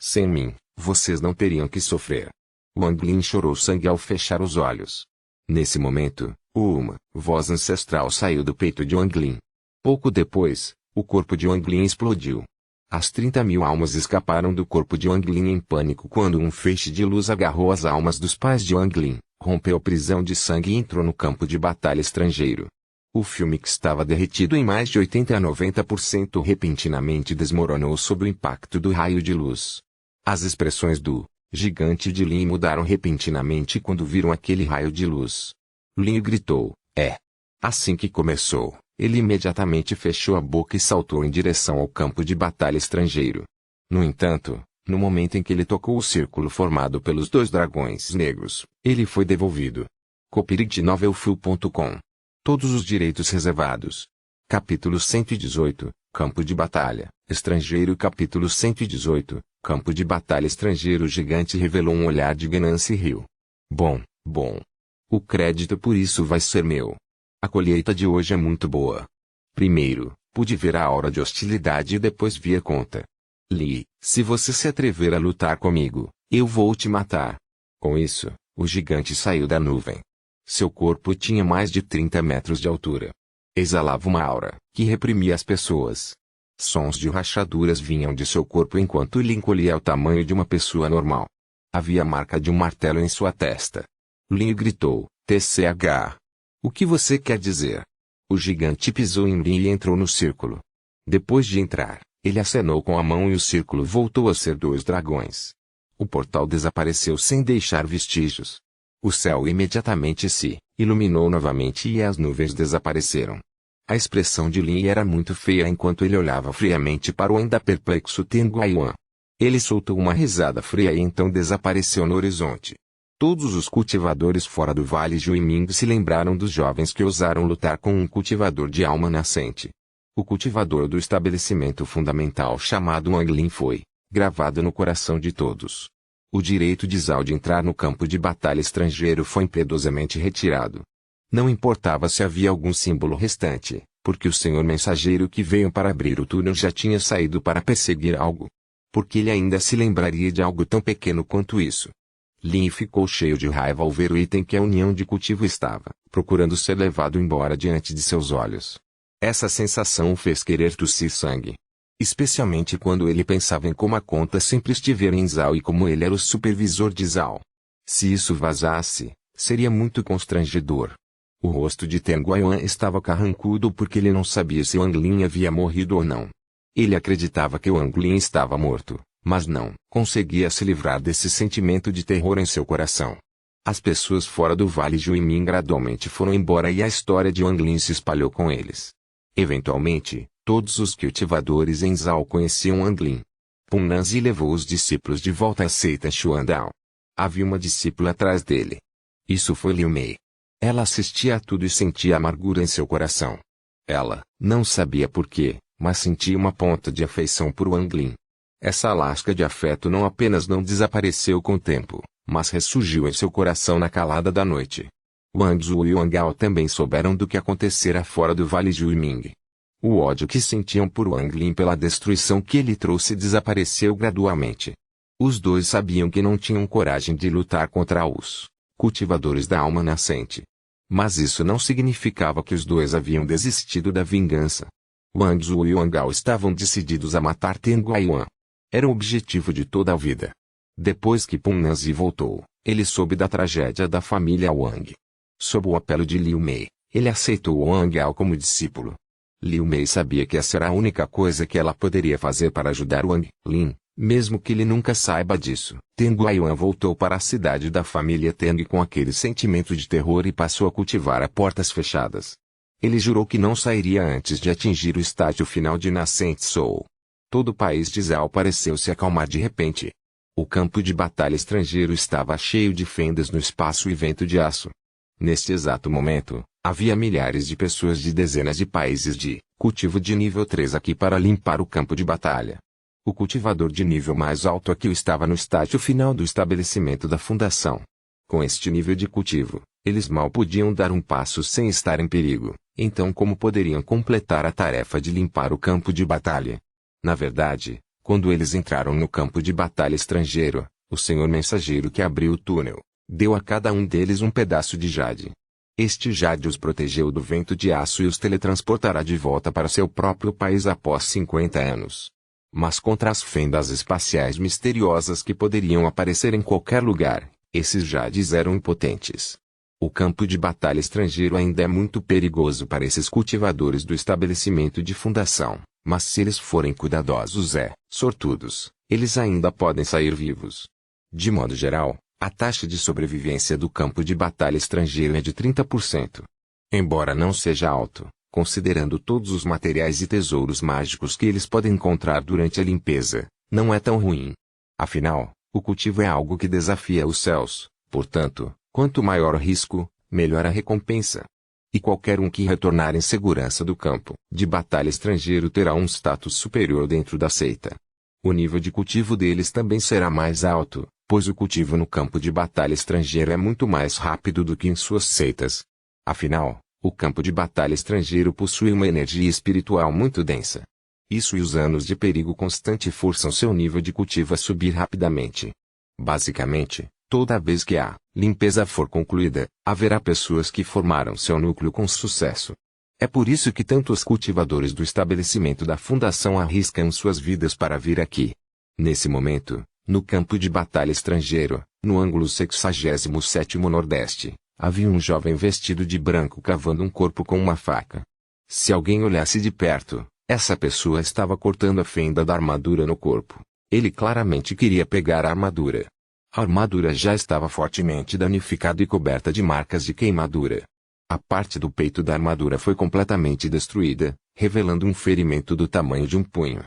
Sem mim, vocês não teriam que sofrer. Wang Lin chorou sangue ao fechar os olhos. Nesse momento, uma voz ancestral saiu do peito de Wang Lin. Pouco depois, o corpo de Wang Lin explodiu. As 30.000 almas escaparam do corpo de Wang Lin em pânico quando um feixe de luz agarrou as almas dos pais de Wang Lin, rompeu a prisão de sangue e entrou no campo de batalha estrangeiro. O filme que estava derretido em mais de 80 a 90% repentinamente desmoronou sob o impacto do raio de luz. As expressões do gigante de Lin mudaram repentinamente quando viram aquele raio de luz. Lin gritou, é. Assim que começou, ele imediatamente fechou a boca e saltou em direção ao campo de batalha estrangeiro. No entanto, no momento em que ele tocou o círculo formado pelos dois dragões negros, ele foi devolvido. Copyright Novelfull.com. Todos os direitos reservados. Capítulo 118, Campo de Batalha, Estrangeiro. Capítulo 118, Campo de Batalha Estrangeiro. O gigante revelou um olhar de ganância e riu. Bom. O crédito por isso vai ser meu. A colheita de hoje é muito boa. Primeiro, pude ver a aura de hostilidade e depois vi a conta. Li, se você se atrever a lutar comigo, eu vou te matar. Com isso, o gigante saiu da nuvem. Seu corpo tinha mais de 30 metros de altura. Exalava uma aura que reprimia as pessoas. Sons de rachaduras vinham de seu corpo enquanto ele encolhia ao tamanho de uma pessoa normal. Havia a marca de um martelo em sua testa. Lin gritou, TCH. O que você quer dizer? O gigante pisou em Lin e entrou no círculo. Depois de entrar, ele acenou com a mão e o círculo voltou a ser dois dragões. O portal desapareceu sem deixar vestígios. O céu imediatamente se iluminou novamente e as nuvens desapareceram. A expressão de Lin era muito feia enquanto ele olhava friamente para o ainda perplexo Ten Guiyuan. Ele soltou uma risada fria e então desapareceu no horizonte. Todos os cultivadores fora do Vale Juiming se lembraram dos jovens que ousaram lutar com um cultivador de alma nascente. O cultivador do estabelecimento fundamental chamado Wang Lin foi gravado no coração de todos. O direito de Zhao de entrar no campo de batalha estrangeiro foi impiedosamente retirado. Não importava se havia algum símbolo restante, porque o senhor mensageiro que veio para abrir o túnel já tinha saído para perseguir algo. Porque ele ainda se lembraria de algo tão pequeno quanto isso. Lin ficou cheio de raiva ao ver o item que a união de cultivo estava procurando ser levado embora diante de seus olhos. Essa sensação o fez querer tossir sangue. Especialmente quando ele pensava em como a conta sempre estivera em Zhao e como ele era o supervisor de Zhao. Se isso vazasse, seria muito constrangedor. O rosto de Teng Guiyuan estava carrancudo porque ele não sabia se Wang Lin havia morrido ou não. Ele acreditava que Wang Lin estava morto, mas não conseguia se livrar desse sentimento de terror em seu coração. As pessoas fora do Vale Juiming gradualmente foram embora e a história de Wang Lin se espalhou com eles. Eventualmente, todos os cultivadores em Zhao conheciam Wang Lin. Peng Nanzi levou os discípulos de volta à seita Xuandao. Havia uma discípula atrás dele. Isso foi Liu Mei. Ela assistia a tudo e sentia amargura em seu coração. Ela não sabia por quê, mas sentia uma ponta de afeição por Wang Lin. Essa lasca de afeto não apenas não desapareceu com o tempo, mas ressurgiu em seu coração na calada da noite. Wang Zhu e Wang Ao também souberam do que acontecera fora do Vale Juiming. O ódio que sentiam por Wang Lin pela destruição que ele trouxe desapareceu gradualmente. Os dois sabiam que não tinham coragem de lutar contra os cultivadores da alma nascente. Mas isso não significava que os dois haviam desistido da vingança. Wang Zhu e Wang Ao estavam decididos a matar Teng Guiyuan. Era o objetivo de toda a vida. Depois que Peng Nanzi voltou, ele soube da tragédia da família Wang. Sob o apelo de Liu Mei, ele aceitou Wang Ao como discípulo. Liu Mei sabia que essa era a única coisa que ela poderia fazer para ajudar Wang Lin, mesmo que ele nunca saiba disso. Teng Guiyuan voltou para a cidade da família Teng com aquele sentimento de terror e passou a cultivar a portas fechadas. Ele jurou que não sairia antes de atingir o estágio final de Nascente Soul. Todo o país de Zhao pareceu se acalmar de repente. O campo de batalha estrangeiro estava cheio de fendas no espaço e vento de aço. Neste exato momento, havia milhares de pessoas de dezenas de países de cultivo de nível 3 aqui para limpar o campo de batalha. O cultivador de nível mais alto aqui estava no estágio final do estabelecimento da fundação. Com este nível de cultivo, eles mal podiam dar um passo sem estar em perigo, então como poderiam completar a tarefa de limpar o campo de batalha? Na verdade, quando eles entraram no campo de batalha estrangeiro, o senhor mensageiro que abriu o túnel deu a cada um deles um pedaço de jade. Este jade os protegeu do vento de aço e os teletransportará de volta para seu próprio país após 50 anos. Mas contra as fendas espaciais misteriosas que poderiam aparecer em qualquer lugar, esses jades eram impotentes. O campo de batalha estrangeiro ainda é muito perigoso para esses cultivadores do estabelecimento de fundação, mas se eles forem cuidadosos sortudos, eles ainda podem sair vivos. De modo geral, a taxa de sobrevivência do campo de batalha estrangeiro é de 30%. Embora não seja alto, considerando todos os materiais e tesouros mágicos que eles podem encontrar durante a limpeza, não é tão ruim. Afinal, o cultivo é algo que desafia os céus, portanto, quanto maior o risco, melhor a recompensa. E qualquer um que retornar em segurança do campo de batalha estrangeiro terá um status superior dentro da seita. O nível de cultivo deles também será mais alto, pois o cultivo no campo de batalha estrangeiro é muito mais rápido do que em suas seitas. Afinal, o campo de batalha estrangeiro possui uma energia espiritual muito densa. Isso e os anos de perigo constante forçam seu nível de cultivo a subir rapidamente. Basicamente, toda vez que a limpeza for concluída, haverá pessoas que formaram seu núcleo com sucesso. É por isso que tantos cultivadores do estabelecimento da fundação arriscam suas vidas para vir aqui. Nesse momento, no campo de batalha estrangeiro, no ângulo 67º Nordeste, havia um jovem vestido de branco cavando um corpo com uma faca. Se alguém olhasse de perto, essa pessoa estava cortando a fenda da armadura no corpo. Ele claramente queria pegar a armadura. A armadura já estava fortemente danificada e coberta de marcas de queimadura. A parte do peito da armadura foi completamente destruída, revelando um ferimento do tamanho de um punho.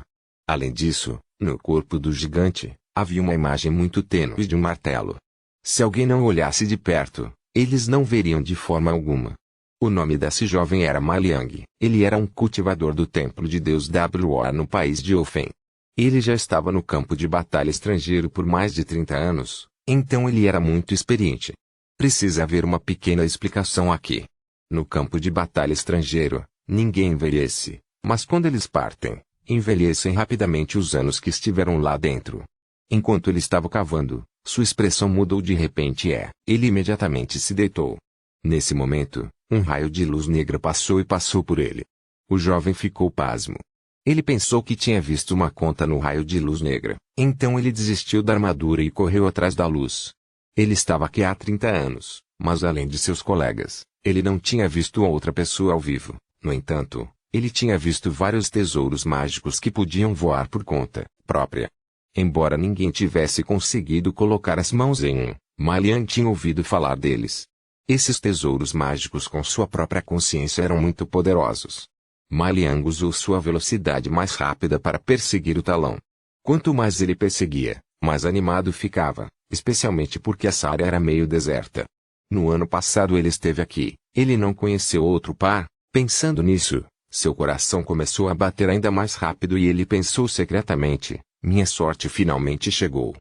Além disso, no corpo do gigante, havia uma imagem muito tênue de um martelo. Se alguém não olhasse de perto, eles não veriam de forma alguma. O nome desse jovem era Ma Liang. Ele era um cultivador do templo de Deus Wo no país de Ofen. Ele já estava no campo de batalha estrangeiro por mais de 30 anos, então ele era muito experiente. Precisa haver uma pequena explicação aqui. No campo de batalha estrangeiro, ninguém envelhece, mas quando eles partem, envelhecem rapidamente os anos que estiveram lá dentro. Enquanto ele estava cavando, sua expressão mudou de repente e ele imediatamente se deitou. Nesse momento, um raio de luz negra passou por ele. O jovem ficou pasmo. Ele pensou que tinha visto uma conta no raio de luz negra, então ele desistiu da armadura e correu atrás da luz. Ele estava aqui há 30 anos, mas além de seus colegas, ele não tinha visto outra pessoa ao vivo. No entanto, ele tinha visto vários tesouros mágicos que podiam voar por conta própria. Embora ninguém tivesse conseguido colocar as mãos em um, Ma Liang tinha ouvido falar deles. Esses tesouros mágicos com sua própria consciência eram muito poderosos. Ma Liang usou sua velocidade mais rápida para perseguir o talão. Quanto mais ele perseguia, mais animado ficava, especialmente porque essa área era meio deserta. No ano passado ele esteve aqui, ele não conheceu outro par. Pensando nisso, seu coração começou a bater ainda mais rápido e ele pensou secretamente, minha sorte finalmente chegou.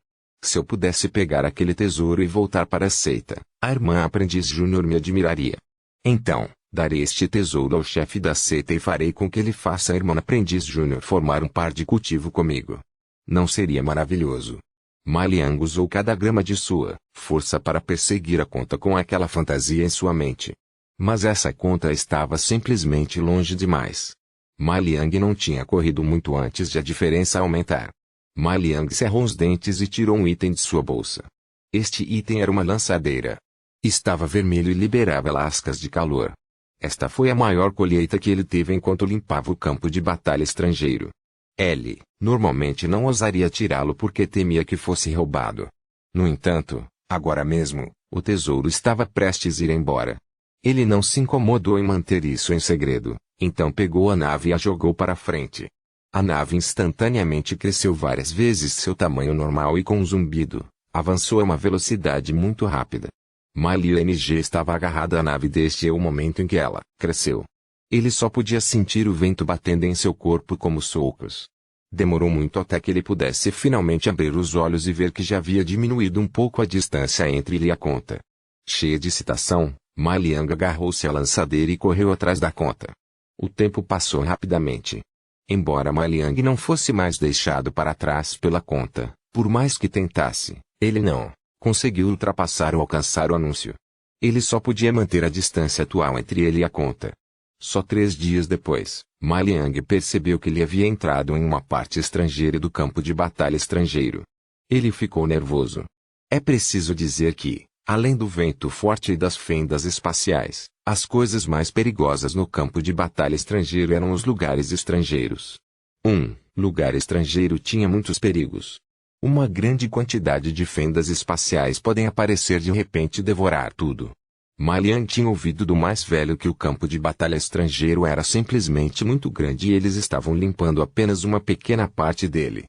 Se eu pudesse pegar aquele tesouro e voltar para a seita, a irmã aprendiz Júnior me admiraria. Então, darei este tesouro ao chefe da seita e farei com que ele faça a irmã aprendiz Júnior formar um par de cultivo comigo. Não seria maravilhoso? Ma Liang usou cada grama de sua força para perseguir a conta com aquela fantasia em sua mente. Mas essa conta estava simplesmente longe demais. Ma Liang não tinha corrido muito antes de a diferença aumentar. Ma Liang cerrou os dentes e tirou um item de sua bolsa. Este item era uma lançadeira. Estava vermelho e liberava lascas de calor. Esta foi a maior colheita que ele teve enquanto limpava o campo de batalha estrangeiro. Ele, normalmente não ousaria tirá-lo porque temia que fosse roubado. No entanto, agora mesmo, o tesouro estava prestes a ir embora. Ele não se incomodou em manter isso em segredo, então pegou a nave e a jogou para frente. A nave instantaneamente cresceu várias vezes seu tamanho normal e com um zumbido, avançou a uma velocidade muito rápida. Ma Liang estava agarrada à nave desde o momento em que ela cresceu. Ele só podia sentir o vento batendo em seu corpo como socos. Demorou muito até que ele pudesse finalmente abrir os olhos e ver que já havia diminuído um pouco a distância entre ele e a conta. Cheia de excitação, Ma Liang agarrou-se à lançadeira e correu atrás da conta. O tempo passou rapidamente. Embora Ma Liang não fosse mais deixado para trás pela conta, por mais que tentasse, ele não conseguiu ultrapassar ou alcançar o anúncio. Ele só podia manter a distância atual entre ele e a conta. Só 3 dias depois, Ma Liang percebeu que ele havia entrado em uma parte estrangeira do campo de batalha estrangeiro. Ele ficou nervoso. É preciso dizer que, além do vento forte e das fendas espaciais, as coisas mais perigosas no campo de batalha estrangeiro eram os lugares estrangeiros. Um lugar estrangeiro tinha muitos perigos. Uma grande quantidade de fendas espaciais podem aparecer de repente e devorar tudo. Ma Liang tinha ouvido do mais velho que o campo de batalha estrangeiro era simplesmente muito grande e eles estavam limpando apenas uma pequena parte dele.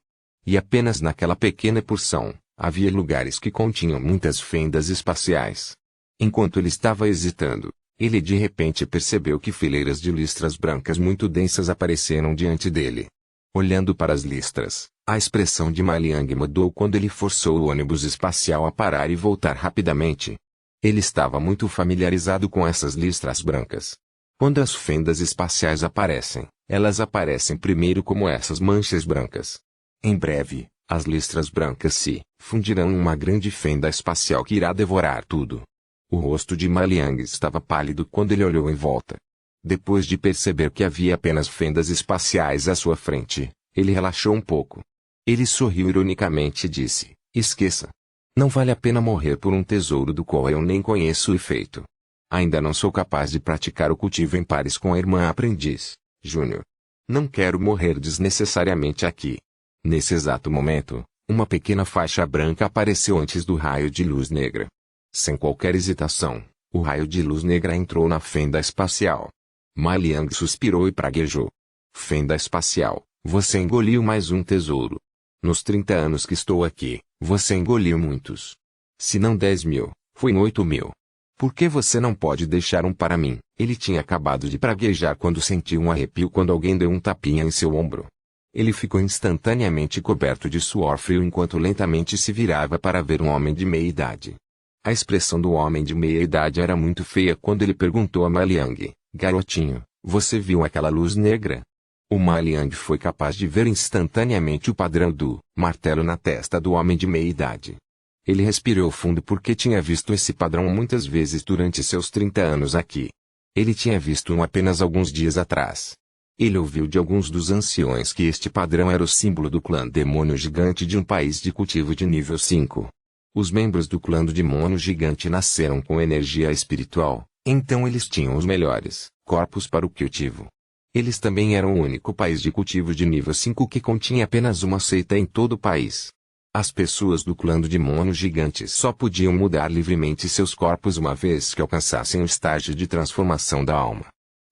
E apenas naquela pequena porção, havia lugares que continham muitas fendas espaciais. Enquanto ele estava hesitando, ele de repente percebeu que fileiras de listras brancas muito densas apareceram diante dele. Olhando para as listras, a expressão de Ma Liang mudou quando ele forçou o ônibus espacial a parar e voltar rapidamente. Ele estava muito familiarizado com essas listras brancas. Quando as fendas espaciais aparecem, elas aparecem primeiro como essas manchas brancas. Em breve, as listras brancas se fundirão em uma grande fenda espacial que irá devorar tudo. O rosto de Ma Liang estava pálido quando ele olhou em volta. Depois de perceber que havia apenas fendas espaciais à sua frente, ele relaxou um pouco. Ele sorriu ironicamente e disse, esqueça. Não vale a pena morrer por um tesouro do qual eu nem conheço o efeito. Ainda não sou capaz de praticar o cultivo em pares com a irmã aprendiz, Júnior. Não quero morrer desnecessariamente aqui. Nesse exato momento, uma pequena faixa branca apareceu antes do raio de luz negra. Sem qualquer hesitação, o raio de luz negra entrou na fenda espacial. Ma Liang suspirou e praguejou. Fenda espacial, você engoliu mais um tesouro. Nos 30 anos que estou aqui, você engoliu muitos. Se não 10.000, foi 8.000. Por que você não pode deixar um para mim? Ele tinha acabado de praguejar quando sentiu um arrepio quando alguém deu um tapinha em seu ombro. Ele ficou instantaneamente coberto de suor frio enquanto lentamente se virava para ver um homem de meia idade. A expressão do homem de meia idade era muito feia quando ele perguntou a Ma Liang: garotinho, você viu aquela luz negra? O Ma Liang foi capaz de ver instantaneamente o padrão do martelo na testa do homem de meia idade. Ele respirou fundo porque tinha visto esse padrão muitas vezes durante seus 30 anos aqui. Ele tinha visto um apenas alguns dias atrás. Ele ouviu de alguns dos anciões que este padrão era o símbolo do clã demônio gigante de um país de cultivo de nível 5. Os membros do clã do demônio gigante nasceram com energia espiritual, então eles tinham os melhores corpos para o cultivo. Eles também eram o único país de cultivo de nível 5 que continha apenas uma seita em todo o país. As pessoas do clã do demônio gigante só podiam mudar livremente seus corpos uma vez que alcançassem o estágio de transformação da alma.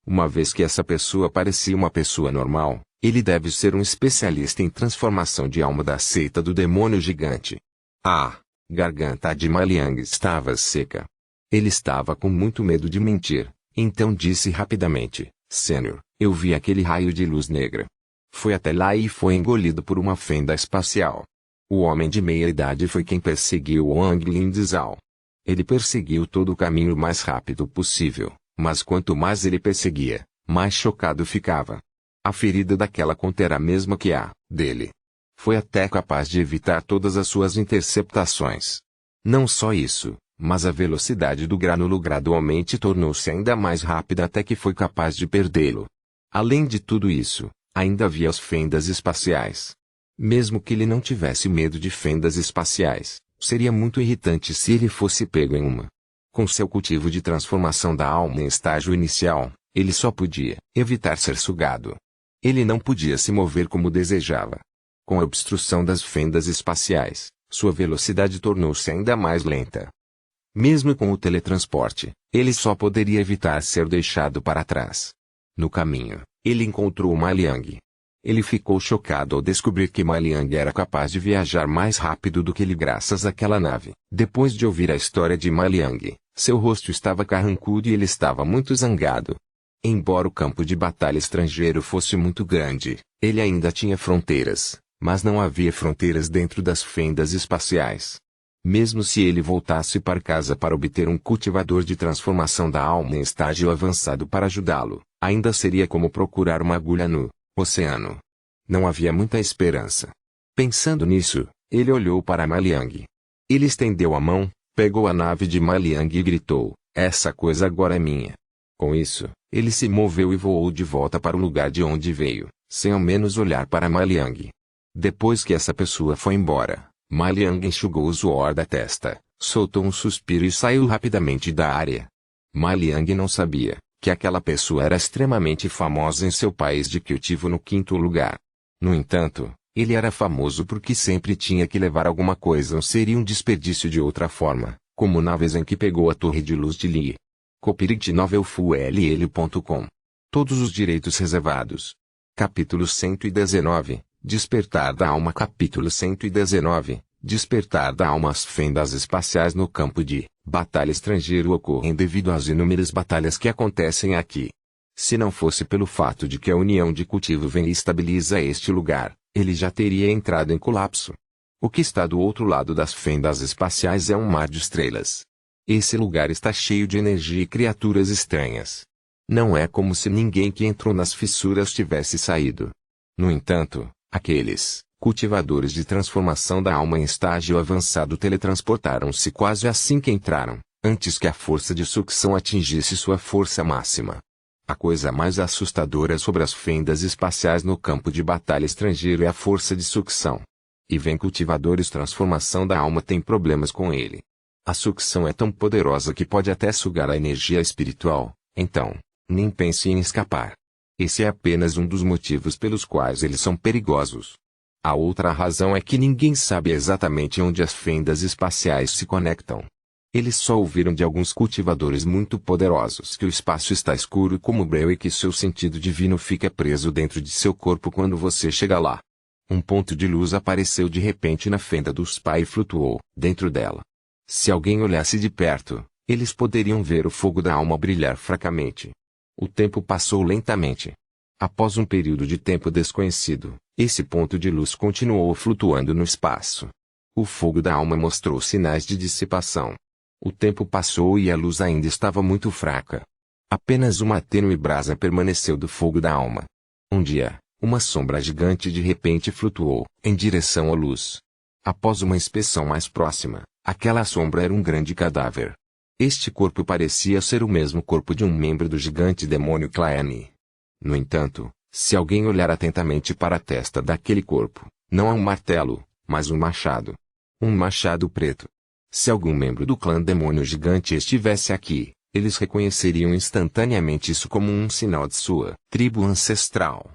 Uma vez que essa pessoa parecia uma pessoa normal, ele deve ser um especialista em transformação de alma da seita do demônio gigante. A garganta de Ma Liang estava seca. Ele estava com muito medo de mentir, então disse rapidamente: Senhor, eu vi aquele raio de luz negra. Foi até lá e foi engolido por uma fenda espacial. O homem de meia idade foi quem perseguiu Wang Lindzao. Ele perseguiu todo o caminho o mais rápido possível, mas quanto mais ele perseguia, mais chocado ficava. A ferida daquela conta era a mesma que a dele. Foi até capaz de evitar todas as suas interceptações. Não só isso, mas a velocidade do grânulo gradualmente tornou-se ainda mais rápida até que foi capaz de perdê-lo. Além de tudo isso, ainda havia as fendas espaciais. Mesmo que ele não tivesse medo de fendas espaciais, seria muito irritante se ele fosse pego em uma. Com seu cultivo de transformação da alma em estágio inicial, ele só podia evitar ser sugado. Ele não podia se mover como desejava. Com a obstrução das fendas espaciais, sua velocidade tornou-se ainda mais lenta. Mesmo com o teletransporte, ele só poderia evitar ser deixado para trás. No caminho, ele encontrou Ma Liang. Ele ficou chocado ao descobrir que Ma Liang era capaz de viajar mais rápido do que ele graças àquela nave. Depois de ouvir a história de Ma Liang, seu rosto estava carrancudo e ele estava muito zangado. Embora o campo de batalha estrangeiro fosse muito grande, ele ainda tinha fronteiras, mas não havia fronteiras dentro das fendas espaciais. Mesmo se ele voltasse para casa para obter um cultivador de transformação da alma em estágio avançado para ajudá-lo, ainda seria como procurar uma agulha no oceano. Não havia muita esperança. Pensando nisso, ele olhou para Ma Liang. Ele estendeu a mão, pegou a nave de Ma Liang e gritou: essa coisa agora é minha. Com isso, ele se moveu e voou de volta para o lugar de onde veio, sem ao menos olhar para Ma Liang. Depois que essa pessoa foi embora, Ma Liang enxugou o suor da testa, soltou um suspiro e saiu rapidamente da área. Ma Liang não sabia que aquela pessoa era extremamente famosa em seu país de cultivo no 5º lugar. No entanto, ele era famoso porque sempre tinha que levar alguma coisa ou seria um desperdício de outra forma, como na vez em que pegou a torre de luz de Li. Copyright novelfull.com. Todos os direitos reservados. Capítulo 119, Despertar da Alma. Capítulo 119, Despertar da Alma. As fendas espaciais no campo de batalha estrangeiro ocorrem devido às inúmeras batalhas que acontecem aqui. Se não fosse pelo fato de que a união de cultivo vem e estabiliza este lugar, ele já teria entrado em colapso. O que está do outro lado das fendas espaciais é um mar de estrelas. Esse lugar está cheio de energia e criaturas estranhas. Não é como se ninguém que entrou nas fissuras tivesse saído. No entanto, aqueles cultivadores de transformação da alma em estágio avançado teletransportaram-se quase assim que entraram, antes que a força de sucção atingisse sua força máxima. A coisa mais assustadora sobre as fendas espaciais no campo de batalha estrangeiro é a força de sucção. E vem cultivadores transformação da alma têm problemas com ele. A sucção é tão poderosa que pode até sugar a energia espiritual, então, nem pense em escapar. Esse é apenas um dos motivos pelos quais eles são perigosos. A outra razão é que ninguém sabe exatamente onde as fendas espaciais se conectam. Eles só ouviram de alguns cultivadores muito poderosos que o espaço está escuro como breu e que seu sentido divino fica preso dentro de seu corpo quando você chega lá. Um ponto de luz apareceu de repente na fenda do spa e flutuou dentro dela. Se alguém olhasse de perto, Eles poderiam ver o fogo da alma brilhar fracamente. O tempo passou lentamente. Após um período de tempo desconhecido, esse ponto de luz continuou flutuando no espaço. O fogo da alma mostrou sinais de dissipação. O tempo passou e a luz ainda estava muito fraca. Apenas uma tênue brasa permaneceu do fogo da alma. Um dia, uma sombra gigante de repente flutuou, em direção à luz. Após uma inspeção mais próxima, aquela sombra era um grande cadáver. Este corpo parecia ser o mesmo corpo de um membro do gigante demônio Claene. No entanto, se alguém olhar atentamente para a testa daquele corpo, não há um martelo, mas um machado. Um machado preto. Se algum membro do clã demônio gigante estivesse aqui, eles reconheceriam instantaneamente isso como um sinal de sua tribo ancestral.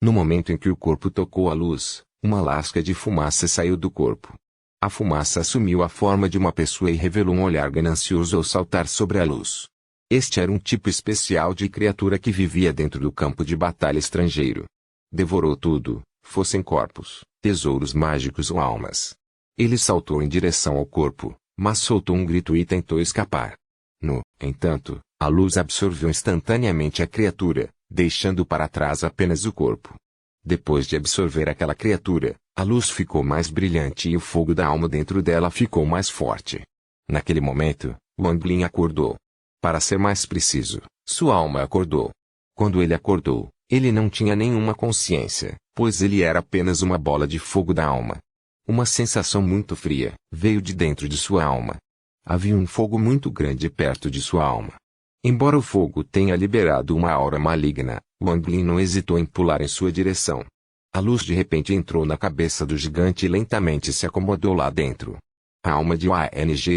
No momento em que o corpo tocou a luz, uma lasca de fumaça saiu do corpo. A fumaça assumiu a forma de uma pessoa e revelou um olhar ganancioso ao saltar sobre a luz. Este era um tipo especial de criatura que vivia dentro do campo de batalha estrangeiro. Devorou tudo, fossem corpos, tesouros mágicos ou almas. Ele saltou em direção ao corpo, mas soltou um grito e tentou escapar. No entanto, a luz absorveu instantaneamente a criatura, deixando para trás apenas o corpo. Depois de absorver aquela criatura, a luz ficou mais brilhante e o fogo da alma dentro dela ficou mais forte. Naquele momento, Wang Lin acordou. Para ser mais preciso, sua alma acordou. Quando ele acordou, ele não tinha nenhuma consciência, pois ele era apenas uma bola de fogo da alma. Uma sensação muito fria veio de dentro de sua alma. Havia um fogo muito grande perto de sua alma. Embora o fogo tenha liberado uma aura maligna, Wang Lin não hesitou em pular em sua direção. A luz de repente entrou na cabeça do gigante e lentamente se acomodou lá dentro. A alma de Wang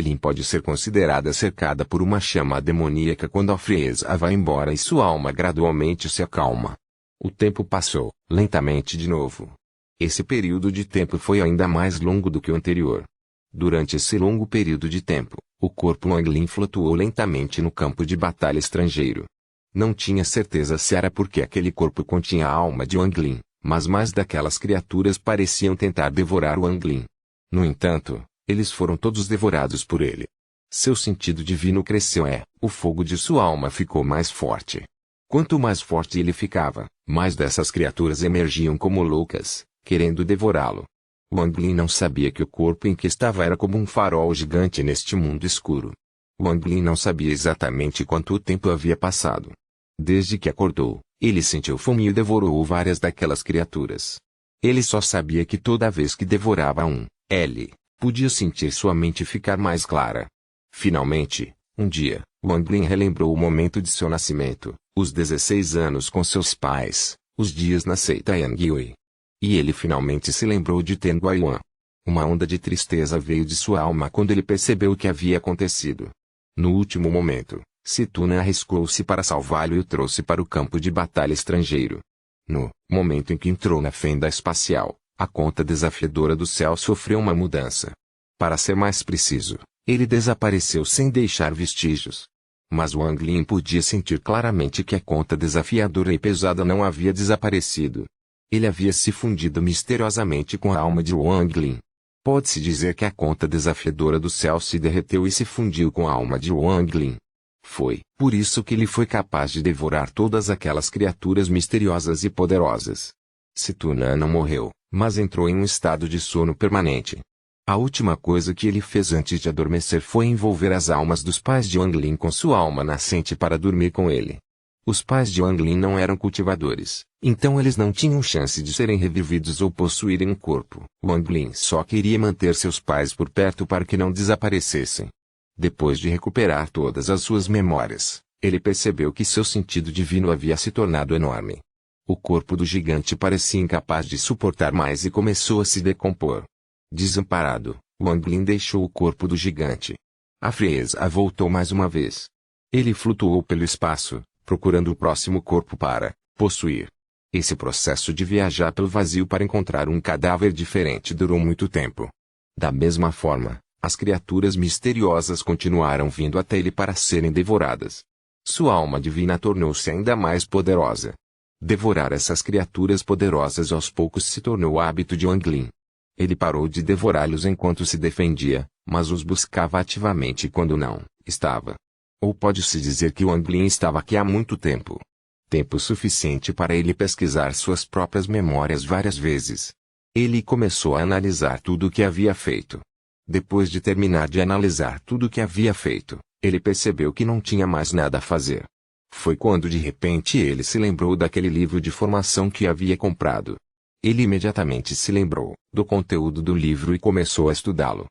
Lin pode ser considerada cercada por uma chama demoníaca quando a frieza vai embora e sua alma gradualmente se acalma. O tempo passou, lentamente de novo. Esse período de tempo foi ainda mais longo do que o anterior. Durante esse longo período de tempo, o corpo Wang Lin flutuou lentamente no campo de batalha estrangeiro. Não tinha certeza se era porque aquele corpo continha a alma de Wang Lin, mas mais daquelas criaturas pareciam tentar devorar Wang Lin. No entanto, eles foram todos devorados por ele. Seu sentido divino cresceu o fogo de sua alma ficou mais forte. Quanto mais forte ele ficava, mais dessas criaturas emergiam como loucas, querendo devorá-lo. Wang Lin não sabia que o corpo em que estava era como um farol gigante neste mundo escuro. Wang Lin não sabia exatamente quanto tempo havia passado. Desde que acordou, ele sentiu fome e devorou várias daquelas criaturas. Ele só sabia que toda vez que devorava ele podia sentir sua mente ficar mais clara. Finalmente, um dia, Wang Lin relembrou o momento de seu nascimento, os 16 anos com seus pais, os dias na seita Yangyue. E ele finalmente se lembrou de Ten Guiyuan. Uma onda de tristeza veio de sua alma quando ele percebeu o que havia acontecido. No último momento, Situna arriscou-se para salvá-lo e o trouxe para o campo de batalha estrangeiro. No momento em que entrou na fenda espacial, a conta desafiadora do céu sofreu uma mudança. Para ser mais preciso, ele desapareceu sem deixar vestígios. Mas Wang Lin podia sentir claramente que a conta desafiadora e pesada não havia desaparecido. Ele havia se fundido misteriosamente com a alma de Wang Lin. Pode-se dizer que a conta desafiadora do céu se derreteu e se fundiu com a alma de Wang Lin. Foi por isso que ele foi capaz de devorar todas aquelas criaturas misteriosas e poderosas. Situna não morreu, mas entrou em um estado de sono permanente. A última coisa que ele fez antes de adormecer foi envolver as almas dos pais de Wang Lin com sua alma nascente para dormir com ele. Os pais de Wang Lin não eram cultivadores, então eles não tinham chance de serem revividos ou possuírem um corpo. Wang Lin só queria manter seus pais por perto para que não desaparecessem. Depois de recuperar todas as suas memórias, ele percebeu que seu sentido divino havia se tornado enorme. O corpo do gigante parecia incapaz de suportar mais e começou a se decompor. Desamparado, Wang Lin deixou o corpo do gigante. A frieza voltou mais uma vez. Ele flutuou pelo espaço, procurando o próximo corpo para possuir. Esse processo de viajar pelo vazio para encontrar um cadáver diferente durou muito tempo. Da mesma forma, as criaturas misteriosas continuaram vindo até ele para serem devoradas. Sua alma divina tornou-se ainda mais poderosa. Devorar essas criaturas poderosas aos poucos se tornou o hábito de Wang Lin. Ele parou de devorá-los enquanto se defendia, mas os buscava ativamente quando não estava Ou pode-se dizer que Wang Lin estava aqui há muito tempo. Tempo suficiente para ele pesquisar suas próprias memórias várias vezes. Ele começou a analisar tudo o que havia feito. Depois de terminar de analisar tudo o que havia feito, ele percebeu que não tinha mais nada a fazer. Foi quando de repente ele se lembrou daquele livro de formação que havia comprado. Ele imediatamente se lembrou do conteúdo do livro e começou a estudá-lo.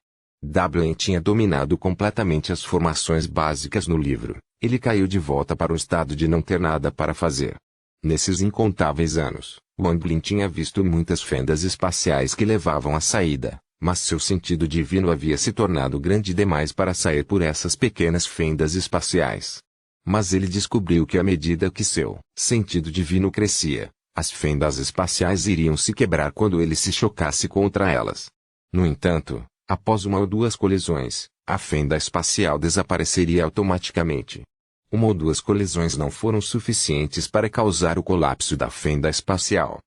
Wen tinha dominado completamente as formações básicas no livro. Ele caiu de volta para o estado de não ter nada para fazer. Nesses incontáveis anos, Wang Lin tinha visto muitas fendas espaciais que levavam à saída, mas seu sentido divino havia se tornado grande demais para sair por essas pequenas fendas espaciais. Mas ele descobriu que à medida que seu sentido divino crescia, as fendas espaciais iriam se quebrar quando ele se chocasse contra elas. No entanto, após uma ou duas colisões, a fenda espacial desapareceria automaticamente. Uma ou duas colisões não foram suficientes para causar o colapso da fenda espacial.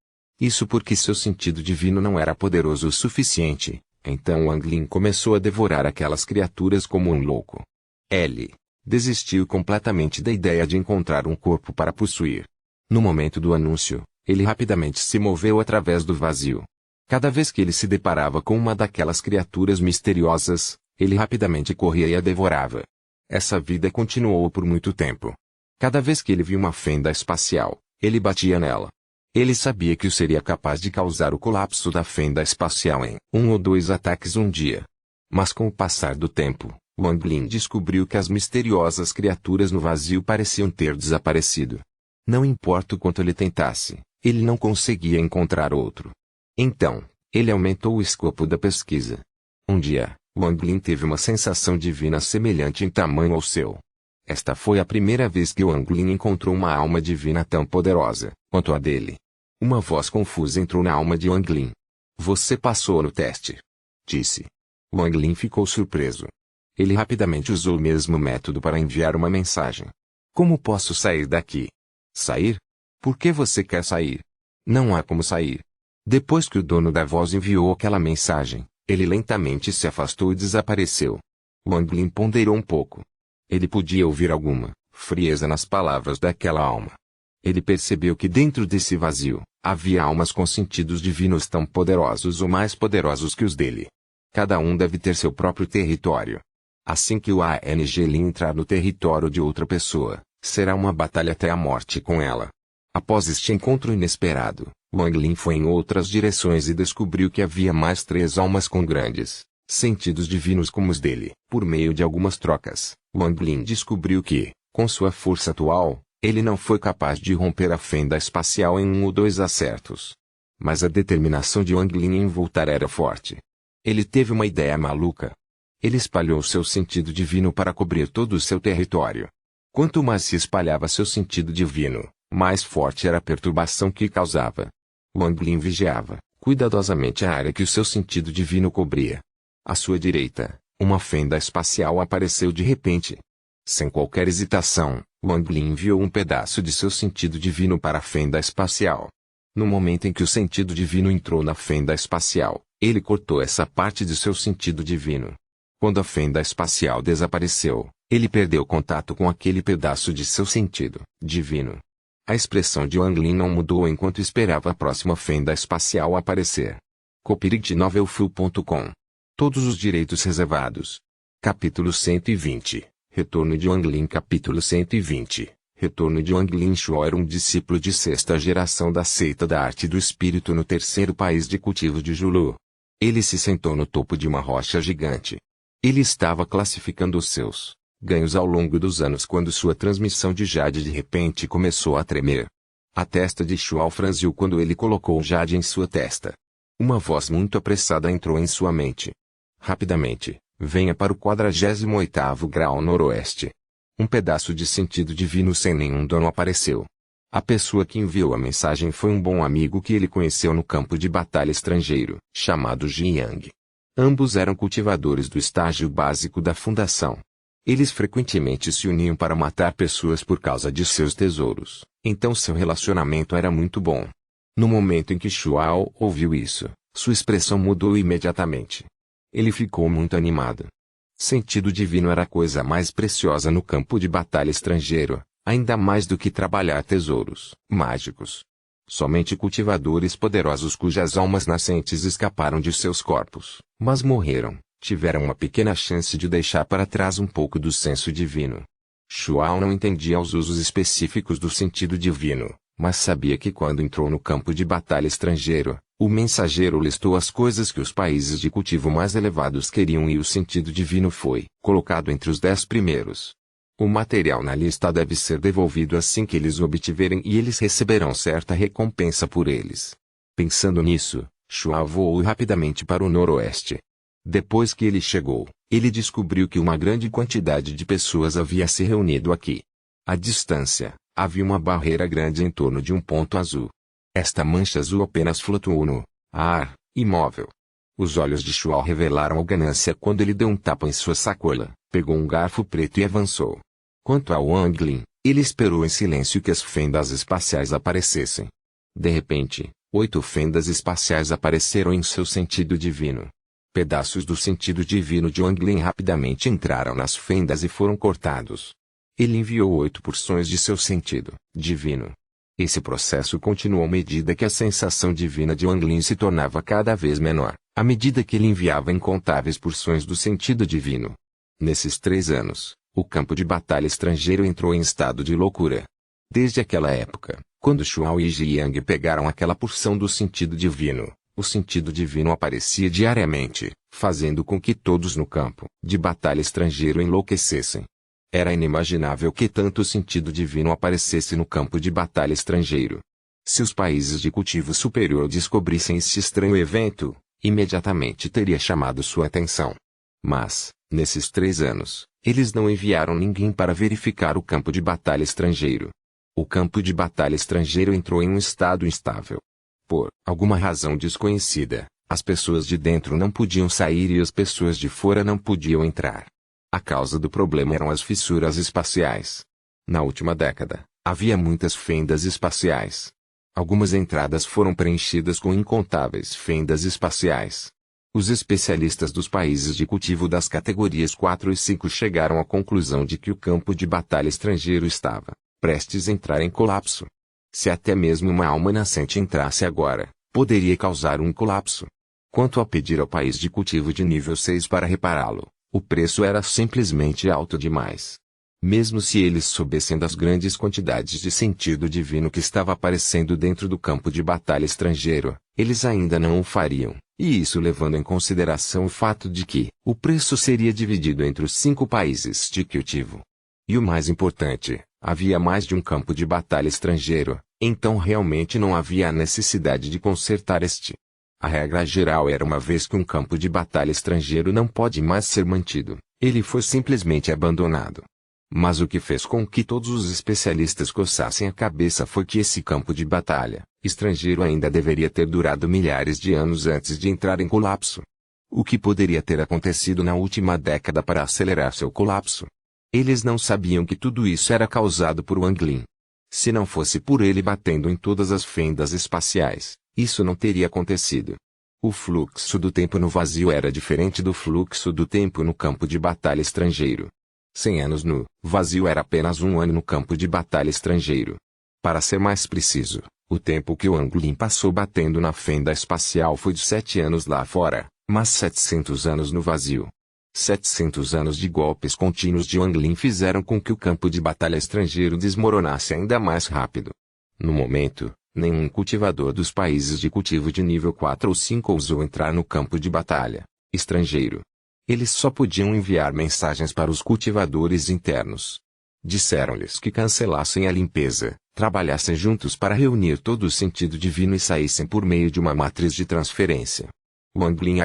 Isso porque seu sentido divino não era poderoso o suficiente. Então Wang Lin começou a devorar aquelas criaturas como um louco. Ele desistiu completamente da ideia de encontrar um corpo para possuir. No momento do anúncio, ele rapidamente se moveu através do vazio. Cada vez que ele se deparava com uma daquelas criaturas misteriosas, ele rapidamente corria e a devorava. Essa vida continuou por muito tempo. Cada vez que ele via uma fenda espacial, ele batia nela. Ele sabia que seria capaz de causar o colapso da fenda espacial em um ou dois ataques um dia. Mas com o passar do tempo, Wang Lin descobriu que as misteriosas criaturas no vazio pareciam ter desaparecido. Não importa o quanto ele tentasse, ele não conseguia encontrar outro. Então, ele aumentou o escopo da pesquisa. Um dia, Wang Lin teve uma sensação divina semelhante em tamanho ao seu. Esta foi a primeira vez que Wang Lin encontrou uma alma divina tão poderosa quanto a dele. Uma voz confusa entrou na alma de Wang Lin. Você passou no teste, disse. Wang Lin ficou surpreso. Ele rapidamente usou o mesmo método para enviar uma mensagem. Como posso sair daqui? Sair? Por que você quer sair? Não há como sair. Depois que o dono da voz enviou aquela mensagem, ele lentamente se afastou e desapareceu. Wang Lin ponderou um pouco. Ele podia ouvir alguma frieza nas palavras daquela alma. Ele percebeu que dentro desse vazio, havia almas com sentidos divinos tão poderosos ou mais poderosos que os dele. Cada um deve ter seu próprio território. Assim que o ANG Lin entrar no território de outra pessoa, será uma batalha até a morte com ela. Após este encontro inesperado, Wang Lin foi em outras direções e descobriu que havia mais 3 almas com grandes sentidos divinos como os dele. Por meio de algumas trocas, Wang Lin descobriu que, com sua força atual, ele não foi capaz de romper a fenda espacial em 1 ou 2 acertos. Mas a determinação de Wang Lin em voltar era forte. Ele teve uma ideia maluca. Ele espalhou seu sentido divino para cobrir todo o seu território. Quanto mais se espalhava seu sentido divino, mais forte era a perturbação que causava. Wang Lin vigiava cuidadosamente a área que o seu sentido divino cobria. À sua direita, uma fenda espacial apareceu de repente. Sem qualquer hesitação, Wang Lin enviou um pedaço de seu sentido divino para a fenda espacial. No momento em que o sentido divino entrou na fenda espacial, ele cortou essa parte de seu sentido divino. Quando a fenda espacial desapareceu, ele perdeu contato com aquele pedaço de seu sentido divino. A expressão de Wang Lin não mudou enquanto esperava a próxima fenda espacial aparecer. Copyright novelfull.com. Todos os direitos reservados. Capítulo 120. Retorno de Wang Lin. Capítulo 120. Retorno de Wang Lin. Shuo era um discípulo de 6ª geração da seita da arte do espírito no 3º país de cultivo de Julu. Ele se sentou no topo de uma rocha gigante. Ele estava classificando os seus ganhos ao longo dos anos quando sua transmissão de jade de repente começou a tremer. A testa de Shuo franziu quando ele colocou o jade em sua testa. Uma voz muito apressada entrou em sua mente. Rapidamente, venha para o 48º grau noroeste. Um pedaço de sentido divino sem nenhum dono apareceu. A pessoa que enviou a mensagem foi um bom amigo que ele conheceu no campo de batalha estrangeiro, chamado Ji Yang. Ambos eram cultivadores do estágio básico da fundação. Eles frequentemente se uniam para matar pessoas por causa de seus tesouros, então seu relacionamento era muito bom. No momento em que Shuao ouviu isso, sua expressão mudou imediatamente. Ele ficou muito animado. Sentido divino era a coisa mais preciosa no campo de batalha estrangeiro, ainda mais do que trabalhar tesouros mágicos. Somente cultivadores poderosos cujas almas nascentes escaparam de seus corpos, mas morreram, tiveram uma pequena chance de deixar para trás um pouco do senso divino. Shuao não entendia os usos específicos do sentido divino, mas sabia que quando entrou no campo de batalha estrangeiro, o mensageiro listou as coisas que os países de cultivo mais elevados queriam e o sentido divino foi colocado entre os 10 primeiros. O material na lista deve ser devolvido assim que eles o obtiverem e eles receberão certa recompensa por eles. Pensando nisso, Shuao voou rapidamente para o noroeste. Depois que ele chegou, ele descobriu que uma grande quantidade de pessoas havia se reunido aqui. À distância, havia uma barreira grande em torno de um ponto azul. Esta mancha azul apenas flutuou no ar, imóvel. Os olhos de Shuao revelaram a ganância quando ele deu um tapa em sua sacola, pegou um garfo preto e avançou. Quanto a Wang Lin, ele esperou em silêncio que as fendas espaciais aparecessem. De repente, 8 fendas espaciais apareceram em seu sentido divino. Pedaços do sentido divino de Wang Lin rapidamente entraram nas fendas e foram cortados. Ele enviou 8 porções de seu sentido divino. Esse processo continuou à medida que a sensação divina de Wang Lin se tornava cada vez menor, à medida que ele enviava incontáveis porções do sentido divino. Nesses 3 anos, o campo de batalha estrangeiro entrou em estado de loucura. Desde aquela época, quando Shuao e Jiang pegaram aquela porção do sentido divino, o sentido divino aparecia diariamente, fazendo com que todos no campo de batalha estrangeiro enlouquecessem. Era inimaginável que tanto sentido divino aparecesse no campo de batalha estrangeiro. Se os países de cultivo superior descobrissem este estranho evento, imediatamente teria chamado sua atenção. Mas, nesses 3 anos, eles não enviaram ninguém para verificar o campo de batalha estrangeiro. O campo de batalha estrangeiro entrou em um estado instável. Por alguma razão desconhecida, as pessoas de dentro não podiam sair e as pessoas de fora não podiam entrar. A causa do problema eram as fissuras espaciais. Na última década, havia muitas fendas espaciais. Algumas entradas foram preenchidas com incontáveis fendas espaciais. Os especialistas dos países de cultivo das categorias 4 e 5 chegaram à conclusão de que o campo de batalha estrangeiro estava prestes a entrar em colapso. Se até mesmo uma alma nascente entrasse agora, poderia causar um colapso. Quanto a pedir ao país de cultivo de nível 6 para repará-lo, o preço era simplesmente alto demais. Mesmo se eles soubessem das grandes quantidades de sentido divino que estava aparecendo dentro do campo de batalha estrangeiro, eles ainda não o fariam, e isso levando em consideração o fato de que o preço seria dividido entre os 5 países de cultivo. E o mais importante, havia mais de um campo de batalha estrangeiro, então realmente não havia a necessidade de consertar este. A regra geral era uma vez que um campo de batalha estrangeiro não pode mais ser mantido, ele foi simplesmente abandonado. Mas o que fez com que todos os especialistas coçassem a cabeça foi que esse campo de batalha estrangeiro ainda deveria ter durado milhares de anos antes de entrar em colapso. O que poderia ter acontecido na última década para acelerar seu colapso? Eles não sabiam que tudo isso era causado por Wang Lin. Se não fosse por ele batendo em todas as fendas espaciais, isso não teria acontecido. O fluxo do tempo no vazio era diferente do fluxo do tempo no campo de batalha estrangeiro. 100 anos no vazio era apenas 1 ano no campo de batalha estrangeiro. Para ser mais preciso, o tempo que Wang Lin passou batendo na fenda espacial foi de 7 anos lá fora, mas 700 anos no vazio. 700 anos de golpes contínuos de Wang Lin fizeram com que o campo de batalha estrangeiro desmoronasse ainda mais rápido. No momento, nenhum cultivador dos países de cultivo de nível 4 ou 5 ousou entrar no campo de batalha estrangeiro. Eles só podiam enviar mensagens para os cultivadores internos. Disseram-lhes que cancelassem a limpeza, trabalhassem juntos para reunir todo o sentido divino e saíssem por meio de uma matriz de transferência. Wang Lin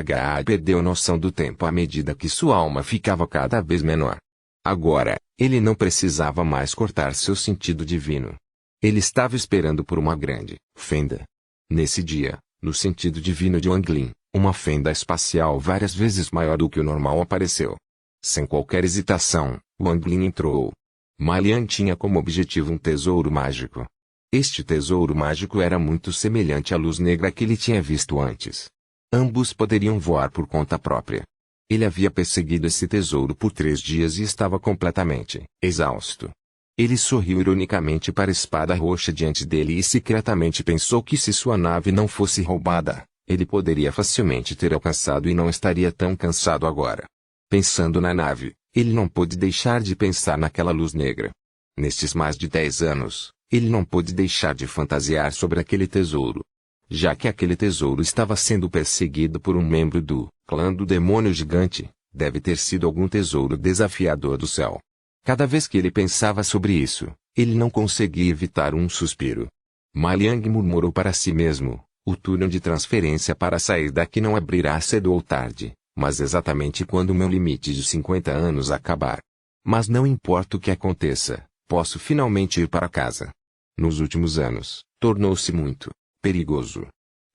perdeu noção do tempo à medida que sua alma ficava cada vez menor. Agora, ele não precisava mais cortar seu sentido divino. Ele estava esperando por uma grande fenda. Nesse dia, no sentido divino de Wang Lin, uma fenda espacial várias vezes maior do que o normal apareceu. Sem qualquer hesitação, Wang Lin entrou. Ma Lian tinha como objetivo um tesouro mágico. Este tesouro mágico era muito semelhante à luz negra que ele tinha visto antes. Ambos poderiam voar por conta própria. Ele havia perseguido esse tesouro por 3 dias e estava completamente exausto. Ele sorriu ironicamente para a espada roxa diante dele e secretamente pensou que se sua nave não fosse roubada, ele poderia facilmente ter alcançado e não estaria tão cansado agora. Pensando na nave, ele não pôde deixar de pensar naquela luz negra. Nestes mais de 10 anos, ele não pôde deixar de fantasiar sobre aquele tesouro. Já que aquele tesouro estava sendo perseguido por um membro do clã do demônio gigante, deve ter sido algum tesouro desafiador do céu. Cada vez que ele pensava sobre isso, ele não conseguia evitar um suspiro. Ma Liang murmurou para si mesmo, o túnel de transferência para sair daqui não abrirá cedo ou tarde, mas exatamente quando o meu limite de 50 anos acabar. Mas não importa o que aconteça, posso finalmente ir para casa. Nos últimos anos, tornou-se muito perigoso.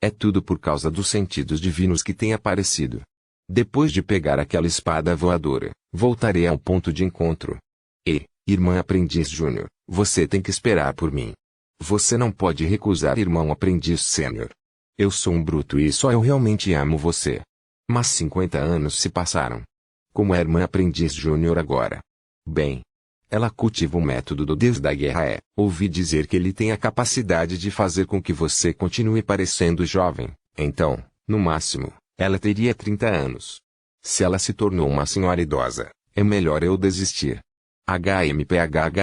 É tudo por causa dos sentidos divinos que têm aparecido. Depois de pegar aquela espada voadora, voltarei ao ponto de encontro. Irmã aprendiz Júnior, você tem que esperar por mim. Você não pode recusar irmão aprendiz sênior. Eu sou um bruto e só eu realmente amo você. Mas 50 anos se passaram. Como é irmã aprendiz Júnior agora? Bem, ela cultiva o método do Deus da Guerra. Ouvi dizer que ele tem a capacidade de fazer com que você continue parecendo jovem. Então, no máximo, ela teria 30 anos. Se ela se tornou uma senhora idosa, é melhor eu desistir. HMPH,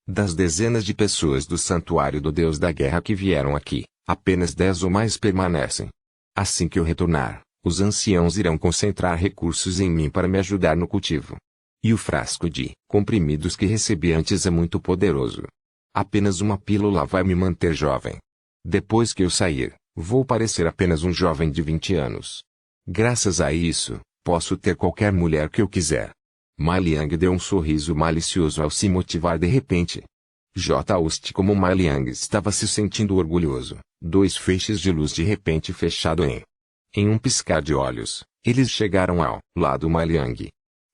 das dezenas de pessoas do santuário do Deus da Guerra que vieram aqui, apenas 10 ou mais permanecem. Assim que eu retornar, os anciãos irão concentrar recursos em mim para me ajudar no cultivo. E o frasco de comprimidos que recebi antes é muito poderoso. Apenas uma pílula vai me manter jovem. Depois que eu sair, vou parecer apenas um jovem de 20 anos. Graças a isso, posso ter qualquer mulher que eu quiser. Ma Liang deu um sorriso malicioso ao se motivar de repente. Just como Ma Liang estava se sentindo orgulhoso, 2 feixes de luz de repente fechado em um piscar de olhos, eles chegaram ao lado Ma Liang.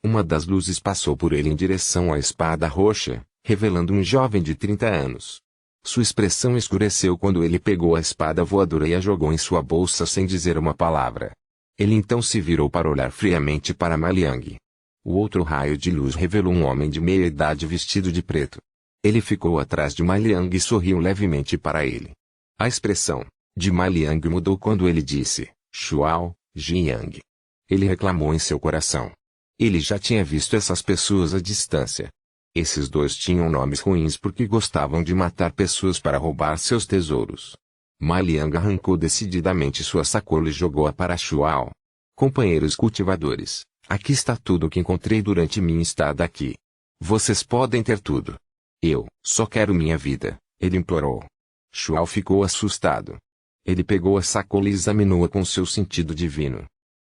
Uma das luzes passou por ele em direção à espada roxa, revelando um jovem de 30 anos. Sua expressão escureceu quando ele pegou a espada voadora e a jogou em sua bolsa sem dizer uma palavra. Ele então se virou para olhar friamente para Ma Liang. O outro raio de luz revelou um homem de meia idade vestido de preto. Ele ficou atrás de Ma Liang e sorriu levemente para ele. A expressão de Ma Liang mudou quando ele disse, Shuao, Jiang. Ele reclamou em seu coração. Ele já tinha visto essas pessoas à distância. Esses dois tinham nomes ruins porque gostavam de matar pessoas para roubar seus tesouros. Ma Liang arrancou decididamente sua sacola e jogou-a para Shuao. Companheiros cultivadores, aqui está tudo o que encontrei durante minha estada aqui. Vocês podem ter tudo. Eu só quero minha vida, ele implorou. Shuao ficou assustado. Ele pegou a sacola e examinou-a com seu sentido divino.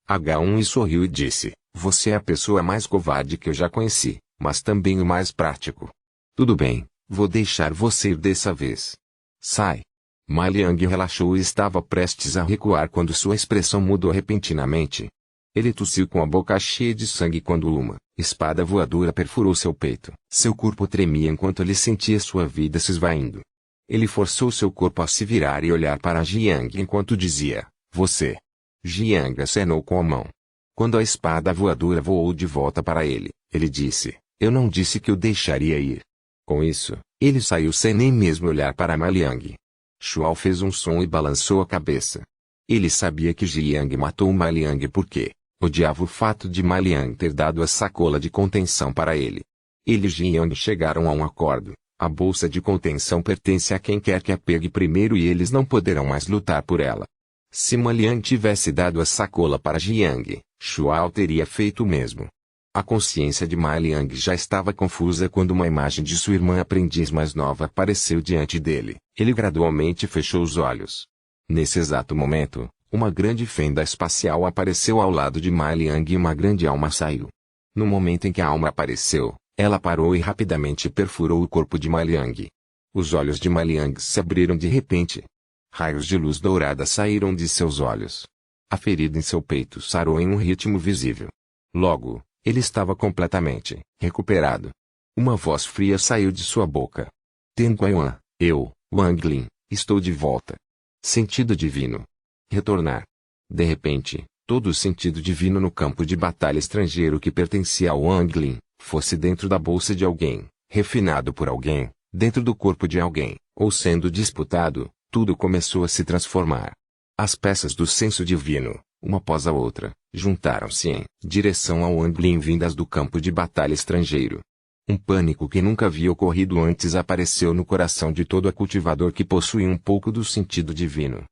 H1 e sorriu e disse, você é a pessoa mais covarde que eu já conheci, mas também o mais prático. Tudo bem, vou deixar você ir dessa vez. Sai. Ma Liang relaxou e estava prestes a recuar quando sua expressão mudou repentinamente. Ele tossiu com a boca cheia de sangue quando uma espada voadora perfurou seu peito. Seu corpo tremia enquanto ele sentia sua vida se esvaindo. Ele forçou seu corpo a se virar e olhar para Jiang enquanto dizia, você. Jiang acenou com a mão. Quando a espada voadora voou de volta para ele, ele disse, eu não disse que o deixaria ir. Com isso, ele saiu sem nem mesmo olhar para Ma Liang. Shuao fez um som e balançou a cabeça. Ele sabia que Jiang matou Ma Liang porque odiava o fato de Ma Liang ter dado a sacola de contenção para ele. Ele e Jiang chegaram a um acordo. A bolsa de contenção pertence a quem quer que a pegue primeiro e eles não poderão mais lutar por ela. Se Ma Liang tivesse dado a sacola para Jiang, Shuao teria feito o mesmo. A consciência de Ma Liang já estava confusa quando uma imagem de sua irmã aprendiz mais nova apareceu diante dele. Ele gradualmente fechou os olhos. Nesse exato momento, uma grande fenda espacial apareceu ao lado de Ma Liang e uma grande alma saiu. No momento em que a alma apareceu, ela parou e rapidamente perfurou o corpo de Ma Liang. Os olhos de Ma Liang se abriram de repente. Raios de luz dourada saíram de seus olhos. A ferida em seu peito sarou em um ritmo visível. Logo, ele estava completamente recuperado. Uma voz fria saiu de sua boca. Tenguayuan, eu, Wang Lin, estou de volta. Sentido divino. Retornar. De repente, Todo o sentido divino no campo de batalha estrangeiro que pertencia ao Anglin, fosse dentro da bolsa de alguém, refinado por alguém, dentro do corpo de alguém, ou sendo disputado, tudo começou a se transformar. As peças do senso divino, uma após a outra, juntaram-se em direção ao Anglin vindas do campo de batalha estrangeiro. Um pânico que nunca havia ocorrido antes apareceu no coração de todo cultivador que possuía um pouco do sentido divino.